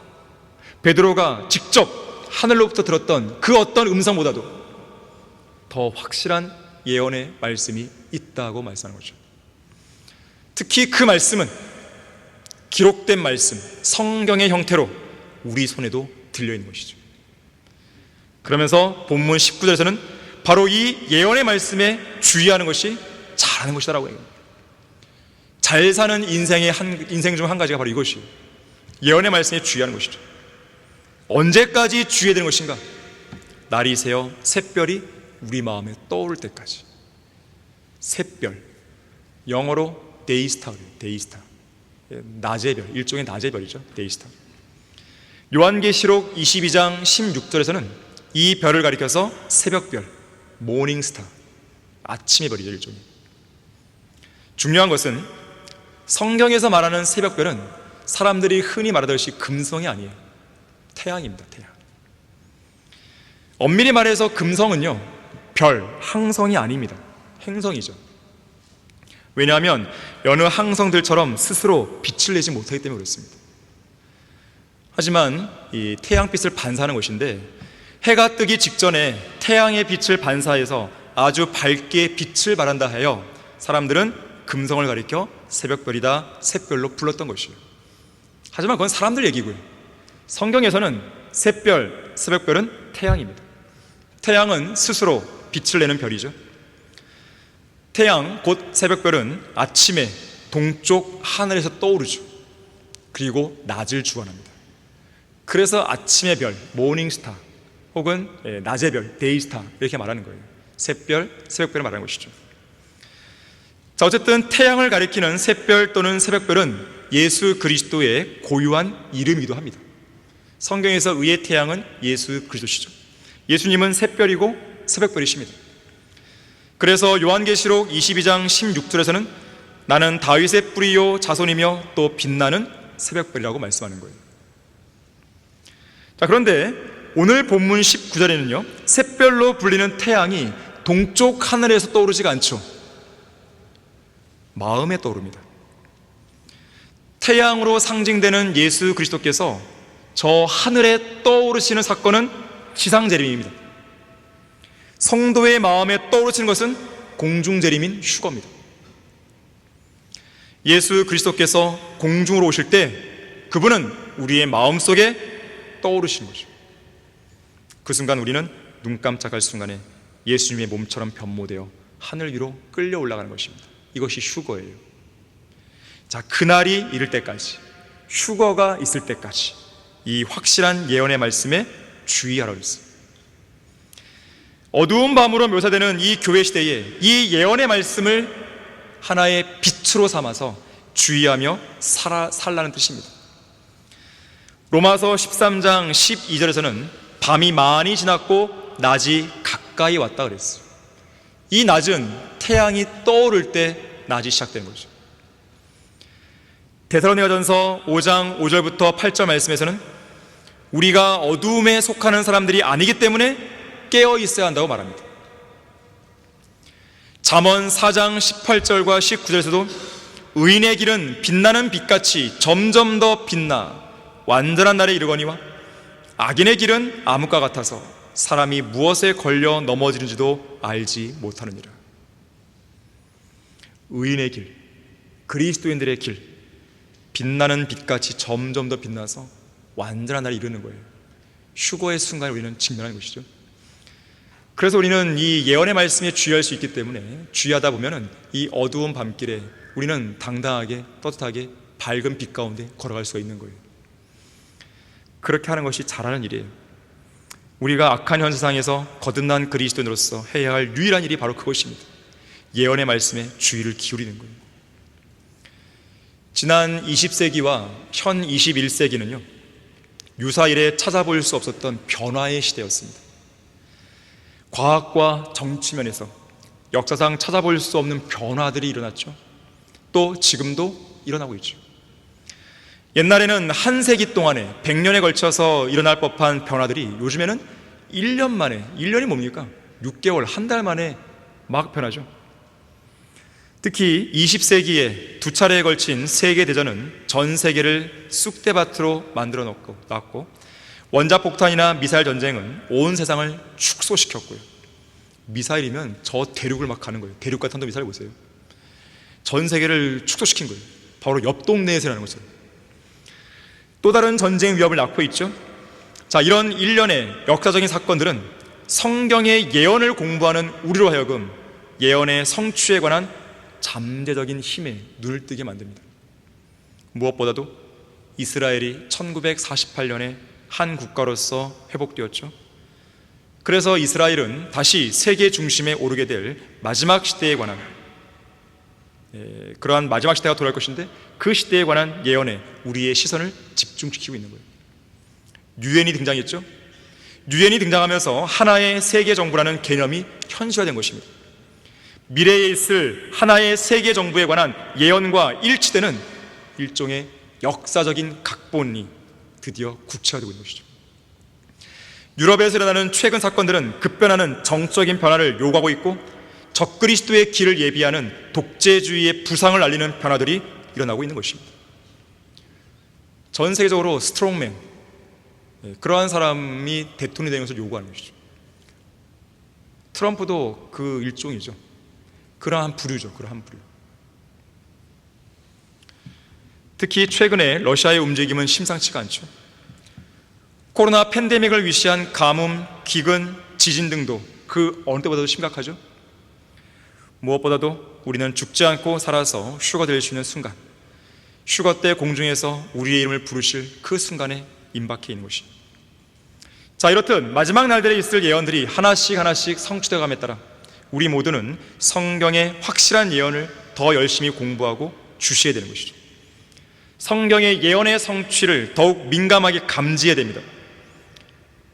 베드로가 직접 하늘로부터 들었던 그 어떤 음성보다도 더 확실한 예언의 말씀이 있다고 말씀하는 거죠. 특히 그 말씀은 기록된 말씀, 성경의 형태로 우리 손에도 들려있는 것이죠. 그러면서 본문 19절에서는 바로 이 예언의 말씀에 주의하는 것이 잘하는 것이다라고 해요. 잘 사는 인생 중 한 가지가 바로 이것이에요. 예언의 말씀에 주의하는 것이죠. 언제까지 주의해야 되는 것인가? 날이 새어 샛별이 우리 마음에 떠오를 때까지. 샛별, 영어로 데이스타예요. 데이스타, 낮의 별, 일종의 낮의 별이죠. 데이스타. 요한계시록 22장 16절에서는 이 별을 가리켜서 새벽별, 모닝스타, 아침의 별이죠, 일종의. 중요한 것은 성경에서 말하는 새벽별은 사람들이 흔히 말하듯이 금성이 아니에요. 태양입니다. 태양. 엄밀히 말해서 금성은요, 별, 항성이 아닙니다. 행성이죠. 왜냐하면 여느 항성들처럼 스스로 빛을 내지 못하기 때문에 그렇습니다. 하지만 이 태양빛을 반사하는 것인데, 해가 뜨기 직전에 태양의 빛을 반사해서 아주 밝게 빛을 발한다 하여 사람들은 금성을 가리켜 새벽별이다, 샛별로 불렀던 것이에요. 하지만 그건 사람들 얘기고요. 성경에서는 샛별, 새벽별은 태양입니다. 태양은 스스로 빛을 내는 별이죠. 태양, 곧 새벽별은 아침에 동쪽 하늘에서 떠오르죠. 그리고 낮을 주관합니다. 그래서 아침의 별, 모닝스타, 혹은 낮의 별, 데이스타, 이렇게 말하는 거예요. 샛별, 새벽별을 말하는 것이죠. 자, 어쨌든 태양을 가리키는 샛별 또는 새벽별은 예수 그리스도의 고유한 이름이기도 합니다. 성경에서 의의 태양은 예수 그리스도시죠. 예수님은 샛별이고 새벽별이십니다. 그래서 요한계시록 22장 16절에서는 나는 다윗의 뿌리요 자손이며 또 빛나는 새벽별이라고 말씀하는 거예요. 자, 그런데 오늘 본문 19절에는요, 샛별로 불리는 태양이 동쪽 하늘에서 떠오르지가 않죠. 마음에 떠오릅니다. 태양으로 상징되는 예수 그리스도께서 저 하늘에 떠오르시는 사건은 지상재림입니다. 성도의 마음에 떠오르시는 것은 공중재림인 휴거입니다. 예수 그리스도께서 공중으로 오실 때 그분은 우리의 마음속에 떠오르시는 거죠. 그 순간 우리는 눈 깜짝할 순간에 예수님의 몸처럼 변모되어 하늘 위로 끌려 올라가는 것입니다. 이것이 휴거예요. 자, 그날이 이를 때까지, 휴거가 있을 때까지 이 확실한 예언의 말씀에 주의하라고 했어요. 어두운 밤으로 묘사되는 이 교회 시대에 이 예언의 말씀을 하나의 빛으로 삼아서 주의하며 살라는 뜻입니다. 로마서 13장 12절에서는 밤이 많이 지났고 낮이 가까이 왔다 그랬어요. 이 낮은 태양이 떠오를 때 낮이 시작되는 거죠. 데살로니가전서 5장 5절부터 8절 말씀에서는 우리가 어두움에 속하는 사람들이 아니기 때문에 깨어 있어야 한다고 말합니다. 잠언 4장 18절과 19절에서도 의인의 길은 빛나는 빛같이 점점 더 빛나 완전한 날에 이르거니와 악인의 길은 암흑과 같아서 사람이 무엇에 걸려 넘어지는지도 알지 못하느니라. 의인의 길, 그리스도인들의 길, 빛나는 빛같이 점점 더 빛나서 완전한 날을 이루는 거예요. 휴거의 순간을 우리는 직면하는 것이죠. 그래서 우리는 이 예언의 말씀에 주의할 수 있기 때문에 주의하다 보면은 이 어두운 밤길에 우리는 당당하게 떳떳하게 밝은 빛 가운데 걸어갈 수가 있는 거예요. 그렇게 하는 것이 잘하는 일이에요. 우리가 악한 현 세상에서 거듭난 그리스도인으로서 해야 할 유일한 일이 바로 그것입니다. 예언의 말씀에 주의를 기울이는 거예요. 지난 20세기와 현 21세기는요, 유사 이래 찾아볼 수 없었던 변화의 시대였습니다. 과학과 정치면에서 역사상 찾아볼 수 없는 변화들이 일어났죠. 또 지금도 일어나고 있죠. 옛날에는 한 세기 동안에 100년에 걸쳐서 일어날 법한 변화들이 요즘에는 1년 만에, 1년이 뭡니까? 6개월, 한 달 만에 막 변하죠. 특히 20세기에 두 차례에 걸친 세계대전은 전 세계를 쑥대밭으로 만들어 놨고, 원자폭탄이나 미사일 전쟁은 온 세상을 축소시켰고요. 미사일이면 저 대륙을 막 가는 거예요. 대륙 같은 미사일 보세요. 전 세계를 축소시킨 거예요. 바로 옆 동네에서 일어나는 것처럼. 또 다른 전쟁 위협을 낳고 있죠. 자, 이런 일련의 역사적인 사건들은 성경의 예언을 공부하는 우리로 하여금 예언의 성취에 관한 잠재적인 힘에 눈을 뜨게 만듭니다. 무엇보다도 이스라엘이 1948년에 한 국가로서 회복되었죠. 그래서 이스라엘은 다시 세계 중심에 오르게 될 마지막 시대에 관한 그러한 마지막 시대가 돌아올 것인데, 그 시대에 관한 예언에 우리의 시선을 집중시키고 있는 거예요. 유엔이 등장했죠. 유엔이 등장하면서 하나의 세계 정부라는 개념이 현실화된 것입니다. 미래에 있을 하나의 세계 정부에 관한 예언과 일치되는 일종의 역사적인 각본이 드디어 구체화되고 있는 것이죠. 유럽에서 일어나는 최근 사건들은 급변하는 정적인 변화를 요구하고 있고, 적그리스도의 길을 예비하는 독재주의의 부상을 알리는 변화들이 일어나고 있는 것입니다. 전 세계적으로 스트롱맨, 그러한 사람이 대통령이 되는 것을 요구하는 것이죠. 트럼프도 그 일종이죠. 그러한 부류죠. 그러한 부류. 특히 최근에 러시아의 움직임은 심상치가 않죠. 코로나 팬데믹을 위시한 가뭄, 기근, 지진 등도 그 어느 때보다도 심각하죠. 무엇보다도 우리는 죽지 않고 살아서 휴가 될 수 있는 순간, 휴가 때 공중에서 우리의 이름을 부르실 그 순간에 임박해 있는 것이. 자, 이렇듯 마지막 날들에 있을 예언들이 하나씩 성취되어감에 따라 우리 모두는 성경의 확실한 예언을 더 열심히 공부하고 주시해야 되는 것이죠. 성경의 예언의 성취를 더욱 민감하게 감지해야 됩니다.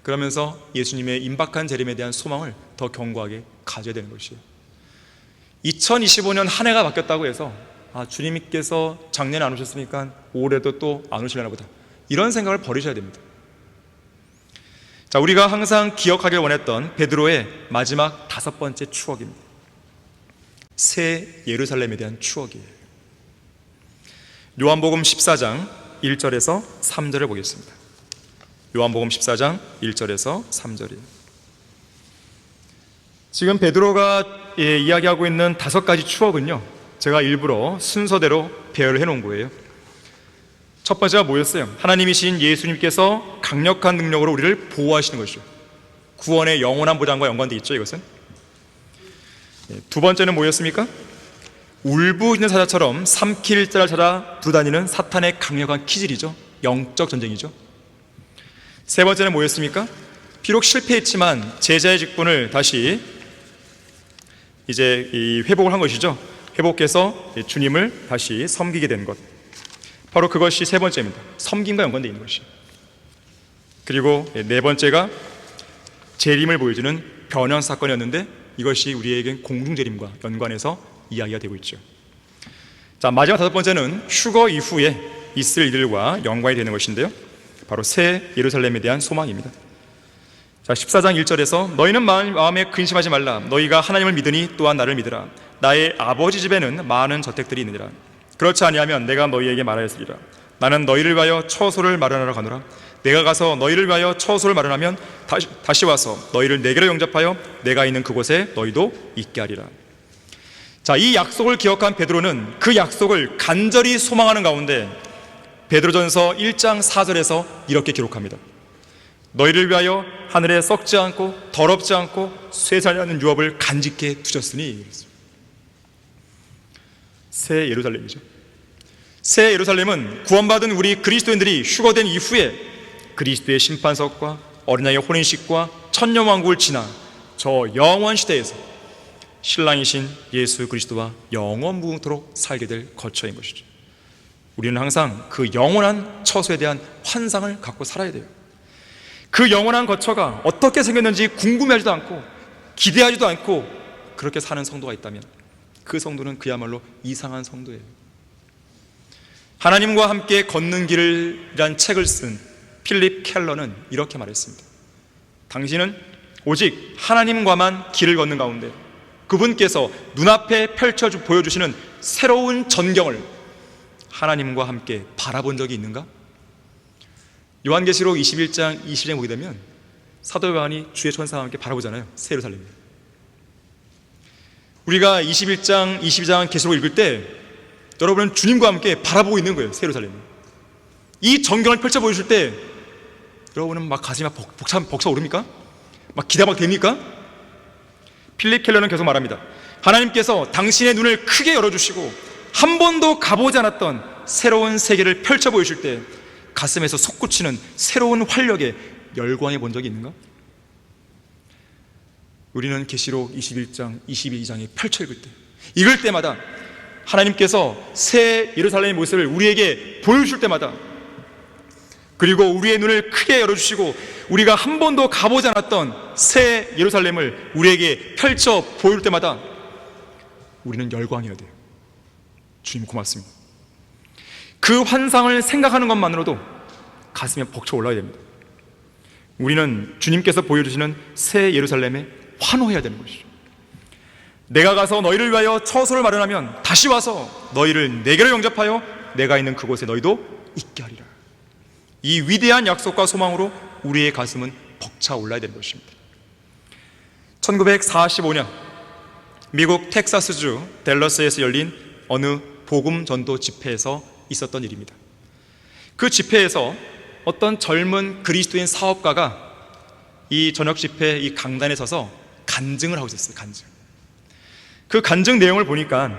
그러면서 예수님의 임박한 재림에 대한 소망을 더 견고하게 가져야 되는 것이에요. 2025년 한 해가 바뀌었다고 해서 주님께서 작년에 안 오셨으니까 올해도 또 안 오시려나 보다, 이런 생각을 버리셔야 됩니다. 자, 우리가 항상 기억하길 원했던 베드로의 마지막 5번째 추억입니다. 새 예루살렘에 대한 추억이에요. 요한복음 14장 1절에서 3절을 보겠습니다. 요한복음 14장 1절에서 3절이에요. 지금 베드로가 이야기하고 있는 5가지 추억은요, 제가 일부러 순서대로 배열을 해놓은 거예요. 첫 번째가 뭐였어요? 하나님이신 예수님께서 강력한 능력으로 우리를 보호하시는 것이죠. 구원의 영원한 보장과 연관되어 있죠, 이것은. 두 번째는 뭐였습니까? 울부짖는 사자처럼 삼킬 자를 찾아 두다니는 사탄의 강력한 기질이죠. 영적 전쟁이죠. 세 번째는 뭐였습니까? 비록 실패했지만 제자의 직분을 다시 이제 회복을 한 것이죠. 회복해서 주님을 다시 섬기게 된 것, 바로 그것이 세 번째입니다. 섬김과 연관되어 있는 것이. 그리고 네 번째가 재림을 보여주는 변형 사건이었는데, 이것이 우리에겐 공중재림과 연관해서 이야기가 되고 있죠. 자, 마지막 5번째는 휴거 이후에 있을 일들과 연관이 되는 것인데요, 바로 새 예루살렘에 대한 소망입니다. 자, 14장 1절에서 너희는 마음에 근심하지 말라. 너희가 하나님을 믿으니 또한 나를 믿으라. 나의 아버지 집에는 많은 저택들이 있느니라. 그렇지 아니하면 내가 너희에게 말하였으리라. 나는 너희를 위하여 처소를 마련하러 가노라. 내가 가서 너희를 위하여 처소를 마련하면 다시 와서 너희를 내게로 영접하여 내가 있는 그곳에 너희도 있게 하리라. 자, 이 약속을 기억한 베드로는 그 약속을 간절히 소망하는 가운데 베드로전서 1장 4절에서 이렇게 기록합니다. 너희를 위하여 하늘에 썩지 않고 더럽지 않고 쇠사지 않는 유업을 간직해 두셨으니. 새 예루살렘이죠. 새 예루살렘은 구원받은 우리 그리스도인들이 휴거된 이후에 그리스도의 심판석과 어린 양의 혼인식과 천년왕국을 지나 저 영원 시대에서 신랑이신 예수 그리스도와 영원 무궁토록 살게 될 거처인 것이죠. 우리는 항상 그 영원한 처소에 대한 환상을 갖고 살아야 돼요. 그 영원한 거처가 어떻게 생겼는지 궁금해하지도 않고 기대하지도 않고 그렇게 사는 성도가 있다면 그 성도는 그야말로 이상한 성도예요. 하나님과 함께 걷는 길이란 책을 쓴 필립 켈러는 이렇게 말했습니다. 당신은 오직 하나님과만 길을 걷는 가운데 그분께서 눈앞에 보여주시는 새로운 전경을 하나님과 함께 바라본 적이 있는가? 요한계시록 21장 20장에 보게 되면 사도 요한이 주의 천사와 함께 바라보잖아요. 새 예루살렘. 우리가 21장, 22장 계시록을 읽을 때 여러분은 주님과 함께 바라보고 있는 거예요. 새 예루살렘. 이 전경을 펼쳐 보여줄 때 여러분은 막 가슴이 벅차오릅니까? 막 기대가 막 됩니까? 필립 켈러는 계속 말합니다. 하나님께서 당신의 눈을 크게 열어주시고 한 번도 가보지 않았던 새로운 세계를 펼쳐 보여줄 때 가슴에서 솟구치는 새로운 활력에 열광해 본 적이 있는가? 우리는 계시록 21장, 22장에 펼쳐 읽을 때마다 하나님께서 새 예루살렘의 모습을 우리에게 보여주실 때마다, 그리고 우리의 눈을 크게 열어주시고 우리가 한 번도 가보지 않았던 새 예루살렘을 우리에게 펼쳐 보일 때마다 우리는 열광해야 돼요. 주님 고맙습니다. 그 환상을 생각하는 것만으로도 가슴에 벅차 올라야 됩니다. 우리는 주님께서 보여주시는 새 예루살렘에 환호해야 되는 것이죠. 내가 가서 너희를 위하여 처소를 마련하면 다시 와서 너희를 내게로 영접하여 내가 있는 그곳에 너희도 있게 하리라. 이 위대한 약속과 소망으로 우리의 가슴은 벅차 올라야 되는 것입니다. 1945년 미국 텍사스주 댈러스에서 열린 어느 복음 전도 집회에서 있었던 일입니다. 그 집회에서 어떤 젊은 그리스도인 사업가가 이 저녁 집회 이 강단에 서서 간증을 하고 있었어요. 그 간증 내용을 보니까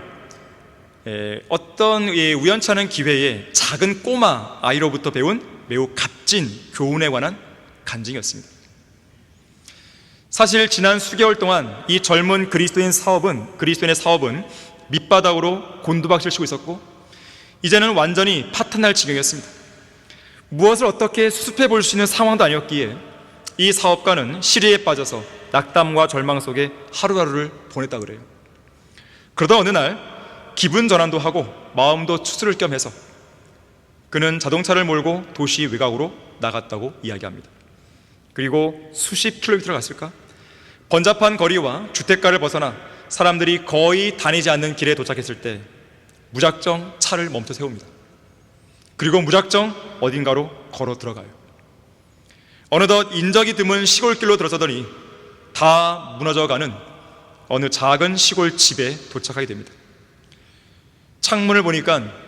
어떤 우연치 않은 기회에 작은 꼬마 아이로부터 배운 매우 값진 교훈에 관한 간증이었습니다. 사실 지난 수개월 동안 이 젊은 그리스도인의 사업은 밑바닥으로 곤두박질 치고 있었고 이제는 완전히 파탄날 지경이었습니다. 무엇을 어떻게 수습해 볼 수 있는 상황도 아니었기에 이 사업가는 시리에 빠져서 낙담과 절망 속에 하루하루를 보냈다 그래요. 그러다 어느 날 기분 전환도 하고 마음도 추스를 겸 해서 그는 자동차를 몰고 도시 외곽으로 나갔다고 이야기합니다. 그리고 수십 킬로미터를 갔을까? 번잡한 거리와 주택가를 벗어나 사람들이 거의 다니지 않는 길에 도착했을 때 무작정 차를 멈춰 세웁니다. 그리고 무작정 어딘가로 걸어 들어가요. 어느덧 인적이 드문 시골길로 들어서더니 다 무너져가는 어느 작은 시골 집에 도착하게 됩니다. 창문을 보니까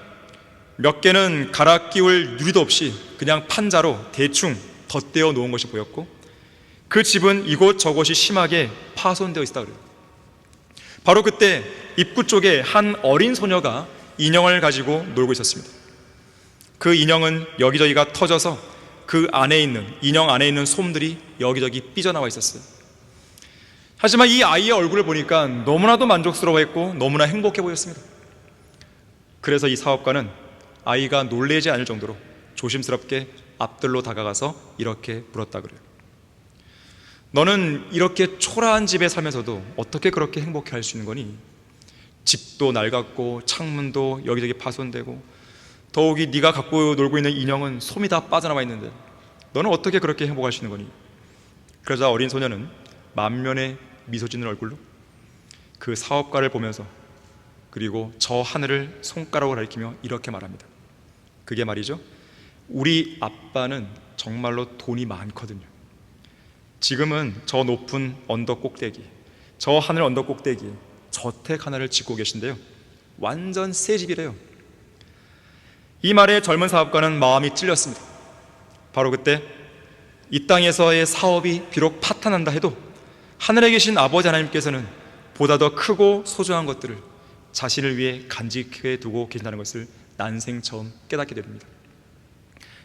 몇 개는 갈아 끼울 유리도 없이 그냥 판자로 대충 덧대어 놓은 것이 보였고 그 집은 이곳저곳이 심하게 파손되어 있었다 그래요. 바로 그때 입구 쪽에 한 어린 소녀가 인형을 가지고 놀고 있었습니다. 그 인형은 여기저기가 터져서 그 인형 안에 있는 솜들이 여기저기 삐져나와 있었어요. 하지만 이 아이의 얼굴을 보니까 너무나도 만족스러워했고 너무나 행복해 보였습니다. 그래서 이 사업가는 아이가 놀라지 않을 정도로 조심스럽게 앞들로 다가가서 이렇게 물었다 그래요. 너는 이렇게 초라한 집에 살면서도 어떻게 그렇게 행복해 할 수 있는 거니? 집도 낡았고 창문도 여기저기 파손되고 더욱이 네가 갖고 놀고 있는 인형은 솜이 다 빠져나와 있는데 너는 어떻게 그렇게 행복할 수 있는 거니? 그러자 어린 소녀는 만면에 미소 짓는 얼굴로 그 사업가를 보면서 그리고 저 하늘을 손가락으로 가리키며 이렇게 말합니다. 그게 말이죠, 우리 아빠는 정말로 돈이 많거든요. 지금은 저 높은 언덕 꼭대기, 저 하늘 언덕 꼭대기, 저 저택 하나를 짓고 계신데요, 완전 새 집이래요. 이 말에 젊은 사업가는 마음이 찔렸습니다. 바로 그때 이 땅에서의 사업이 비록 파탄난다 해도 하늘에 계신 아버지 하나님께서는 보다 더 크고 소중한 것들을 자신을 위해 간직해 두고 계신다는 것을 난생 처음 깨닫게 됩니다.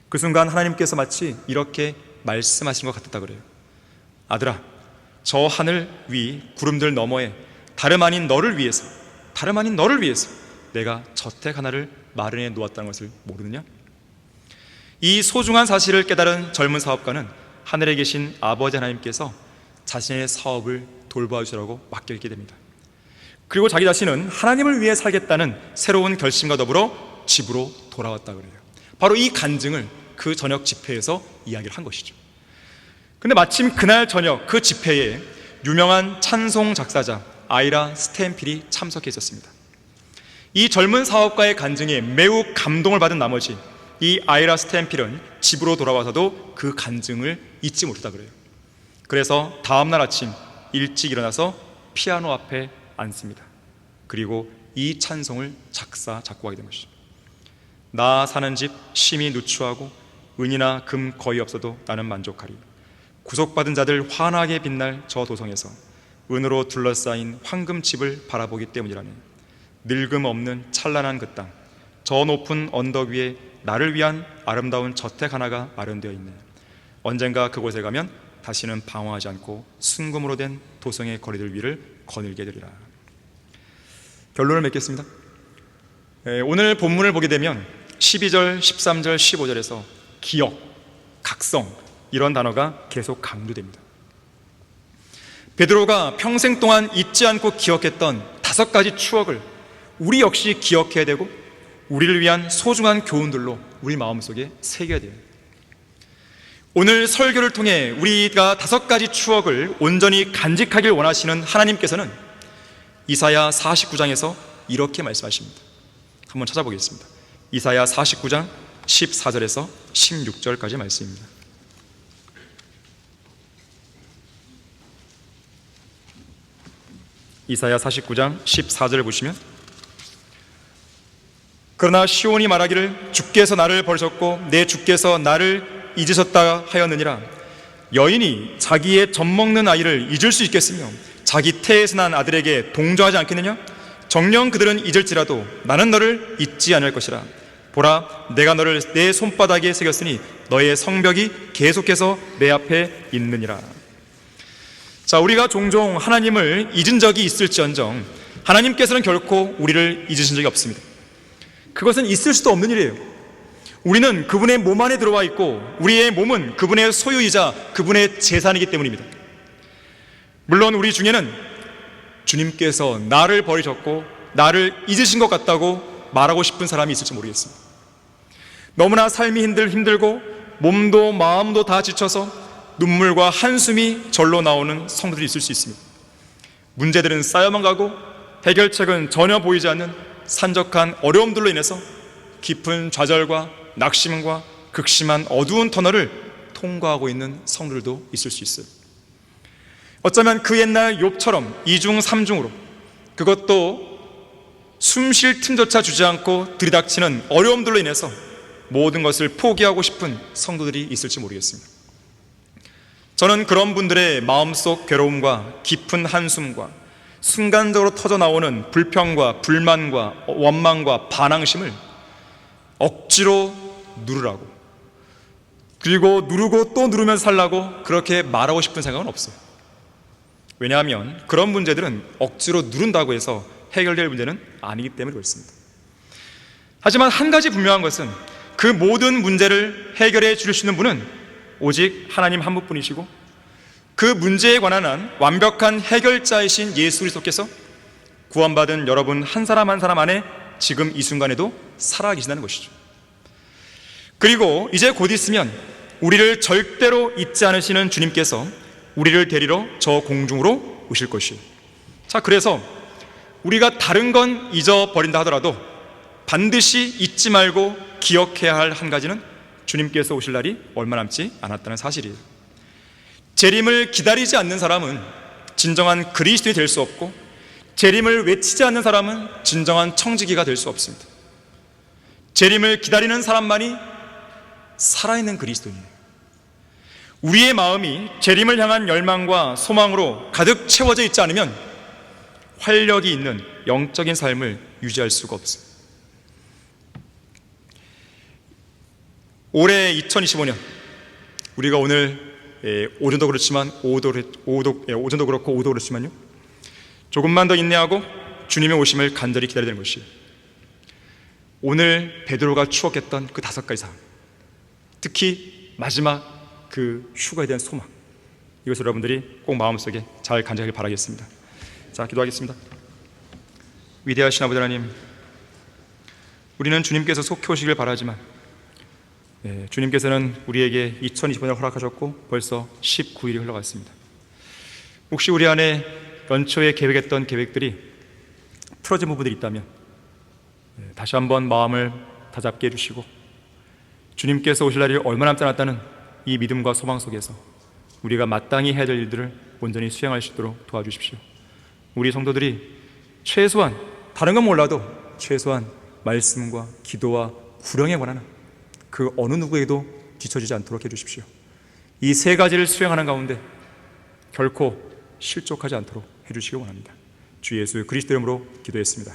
그 순간 하나님께서 마치 이렇게 말씀하신 것 같았다 그래요. 아들아, 저 하늘 위 구름들 너머에 다름 아닌 너를 위해서 내가 저택 하나를 마련해 놓았다는 것을 모르느냐? 이 소중한 사실을 깨달은 젊은 사업가는 하늘에 계신 아버지 하나님께서 자신의 사업을 돌봐주시라고 맡겨있게 됩니다. 그리고 자기 자신은 하나님을 위해 살겠다는 새로운 결심과 더불어 집으로 돌아왔다 그래요. 바로 이 간증을 그 저녁 집회에서 이야기를 한 것이죠. 근데 마침 그날 저녁 그 집회에 유명한 찬송 작사자 아이라 스탠필이 참석해 있었습니다. 이 젊은 사업가의 간증에 매우 감동을 받은 나머지 이 아이라 스탠필은 집으로 돌아와서도 그 간증을 잊지 못했다 그래요. 그래서 다음날 아침 일찍 일어나서 피아노 앞에 앉습니다. 그리고 이 찬송을 작곡하게 된 것이죠. 나 사는 집 심히 누추하고 은이나 금 거의 없어도 나는 만족하리. 구속받은 자들 환하게 빛날 저 도성에서 은으로 둘러싸인 황금집을 바라보기 때문이라네. 늙음 없는 찬란한 그 땅, 저 높은 언덕 위에 나를 위한 아름다운 저택 하나가 마련되어 있네. 언젠가 그곳에 가면 다시는 방황하지 않고 순금으로 된 도성의 거리들 위를 거닐게 되리라. 결론을 맺겠습니다. 오늘 본문을 보게 되면 12절, 13절, 15절에서 기억, 각성 이런 단어가 계속 강조됩니다. 베드로가 평생 동안 잊지 않고 기억했던 5가지 추억을 우리 역시 기억해야 되고 우리를 위한 소중한 교훈들로 우리 마음속에 새겨야 돼요. 오늘 설교를 통해 우리가 5가지 추억을 온전히 간직하길 원하시는 하나님께서는 이사야 49장에서 이렇게 말씀하십니다. 한번 찾아보겠습니다. 이사야 49장 14절에서 16절까지 말씀입니다. 이사야 49장 14절을 보시면, 그러나 시온이 말하기를 주께서 나를 버리셨고 내 주께서 나를 잊으셨다 하였느니라. 여인이 자기의 젖먹는 아이를 잊을 수 있겠으며 자기 태에서 난 아들에게 동정하지 않겠느냐? 정녕 그들은 잊을지라도 나는 너를 잊지 않을 것이라. 보라, 내가 너를 내 손바닥에 새겼으니 너의 성벽이 계속해서 내 앞에 있느니라. 자, 우리가 종종 하나님을 잊은 적이 있을지언정 하나님께서는 결코 우리를 잊으신 적이 없습니다. 그것은 있을 수도 없는 일이에요. 우리는 그분의 몸 안에 들어와 있고 우리의 몸은 그분의 소유이자 그분의 재산이기 때문입니다. 물론 우리 중에는 주님께서 나를 버리셨고 나를 잊으신 것 같다고 말하고 싶은 사람이 있을지 모르겠습니다. 너무나 삶이 힘들고 몸도 마음도 다 지쳐서 눈물과 한숨이 절로 나오는 성도들이 있을 수 있습니다. 문제들은 쌓여만 가고 해결책은 전혀 보이지 않는 산적한 어려움들로 인해서 깊은 좌절과 낙심과 극심한 어두운 터널을 통과하고 있는 성도들도 있을 수 있어요. 어쩌면 그 옛날 욥처럼 2중 3중으로, 그것도 숨 쉴 틈조차 주지 않고 들이닥치는 어려움들로 인해서 모든 것을 포기하고 싶은 성도들이 있을지 모르겠습니다. 저는 그런 분들의 마음속 괴로움과 깊은 한숨과 순간적으로 터져나오는 불평과 불만과 원망과 반항심을 억지로 누르라고, 그리고 누르고 또 누르면서 살라고 그렇게 말하고 싶은 생각은 없어요. 왜냐하면 그런 문제들은 억지로 누른다고 해서 해결될 문제는 아니기 때문에 그렇습니다. 하지만 한 가지 분명한 것은 그 모든 문제를 해결해 주실 수 있는 분은 오직 하나님 한 분뿐이시고 그 문제에 관한 한 완벽한 해결자이신 예수 그리스도께서 구원받은 여러분 한 사람 한 사람 안에 지금 이 순간에도 살아계신다는 것이죠. 그리고 이제 곧 있으면 우리를 절대로 잊지 않으시는 주님께서 우리를 데리러 저 공중으로 오실 것이에요. 자, 그래서 우리가 다른 건 잊어버린다 하더라도 반드시 잊지 말고 기억해야 할 한 가지는 주님께서 오실 날이 얼마 남지 않았다는 사실이에요. 재림을 기다리지 않는 사람은 진정한 그리스도인이 될 수 없고, 재림을 외치지 않는 사람은 진정한 청지기가 될 수 없습니다. 재림을 기다리는 사람만이 살아있는 그리스도인이에요. 우리의 마음이 재림을 향한 열망과 소망으로 가득 채워져 있지 않으면 활력이 있는 영적인 삶을 유지할 수가 없습니다. 올해 2025년, 우리가 오늘 오전도 그렇지만 오전도 그렇고 오후도 그렇지만요, 조금만 더 인내하고 주님의 오심을 간절히 기다려야 되는 것이에요. 오늘 베드로가 추억했던 그 5가지 사항, 특히 마지막 그 휴가에 대한 소망, 이것을 여러분들이 꼭 마음속에 잘 간직하길 바라겠습니다. 자, 기도하겠습니다. 위대하신 아버지 하나님, 우리는 주님께서 속히 오시길 바라지만 주님께서는 우리에게 2025년을 허락하셨고 벌써 19일이 흘러갔습니다. 혹시 우리 안에 연초에 계획했던 계획들이 틀어진 부분들이 있다면 다시 한번 마음을 다잡게 해주시고, 주님께서 오실 날이 얼마 남지 않았다는 이 믿음과 소망 속에서 우리가 마땅히 해야 될 일들을 온전히 수행할 수 있도록 도와주십시오. 우리 성도들이 최소한, 다른 건 몰라도 최소한 말씀과 기도와 구령에 관한 그 어느 누구에도 뒤처지지 않도록 해주십시오. 이 3가지를 수행하는 가운데 결코 실족하지 않도록 해주시기 원합니다. 주 예수 그리스도 이름으로 기도했습니다.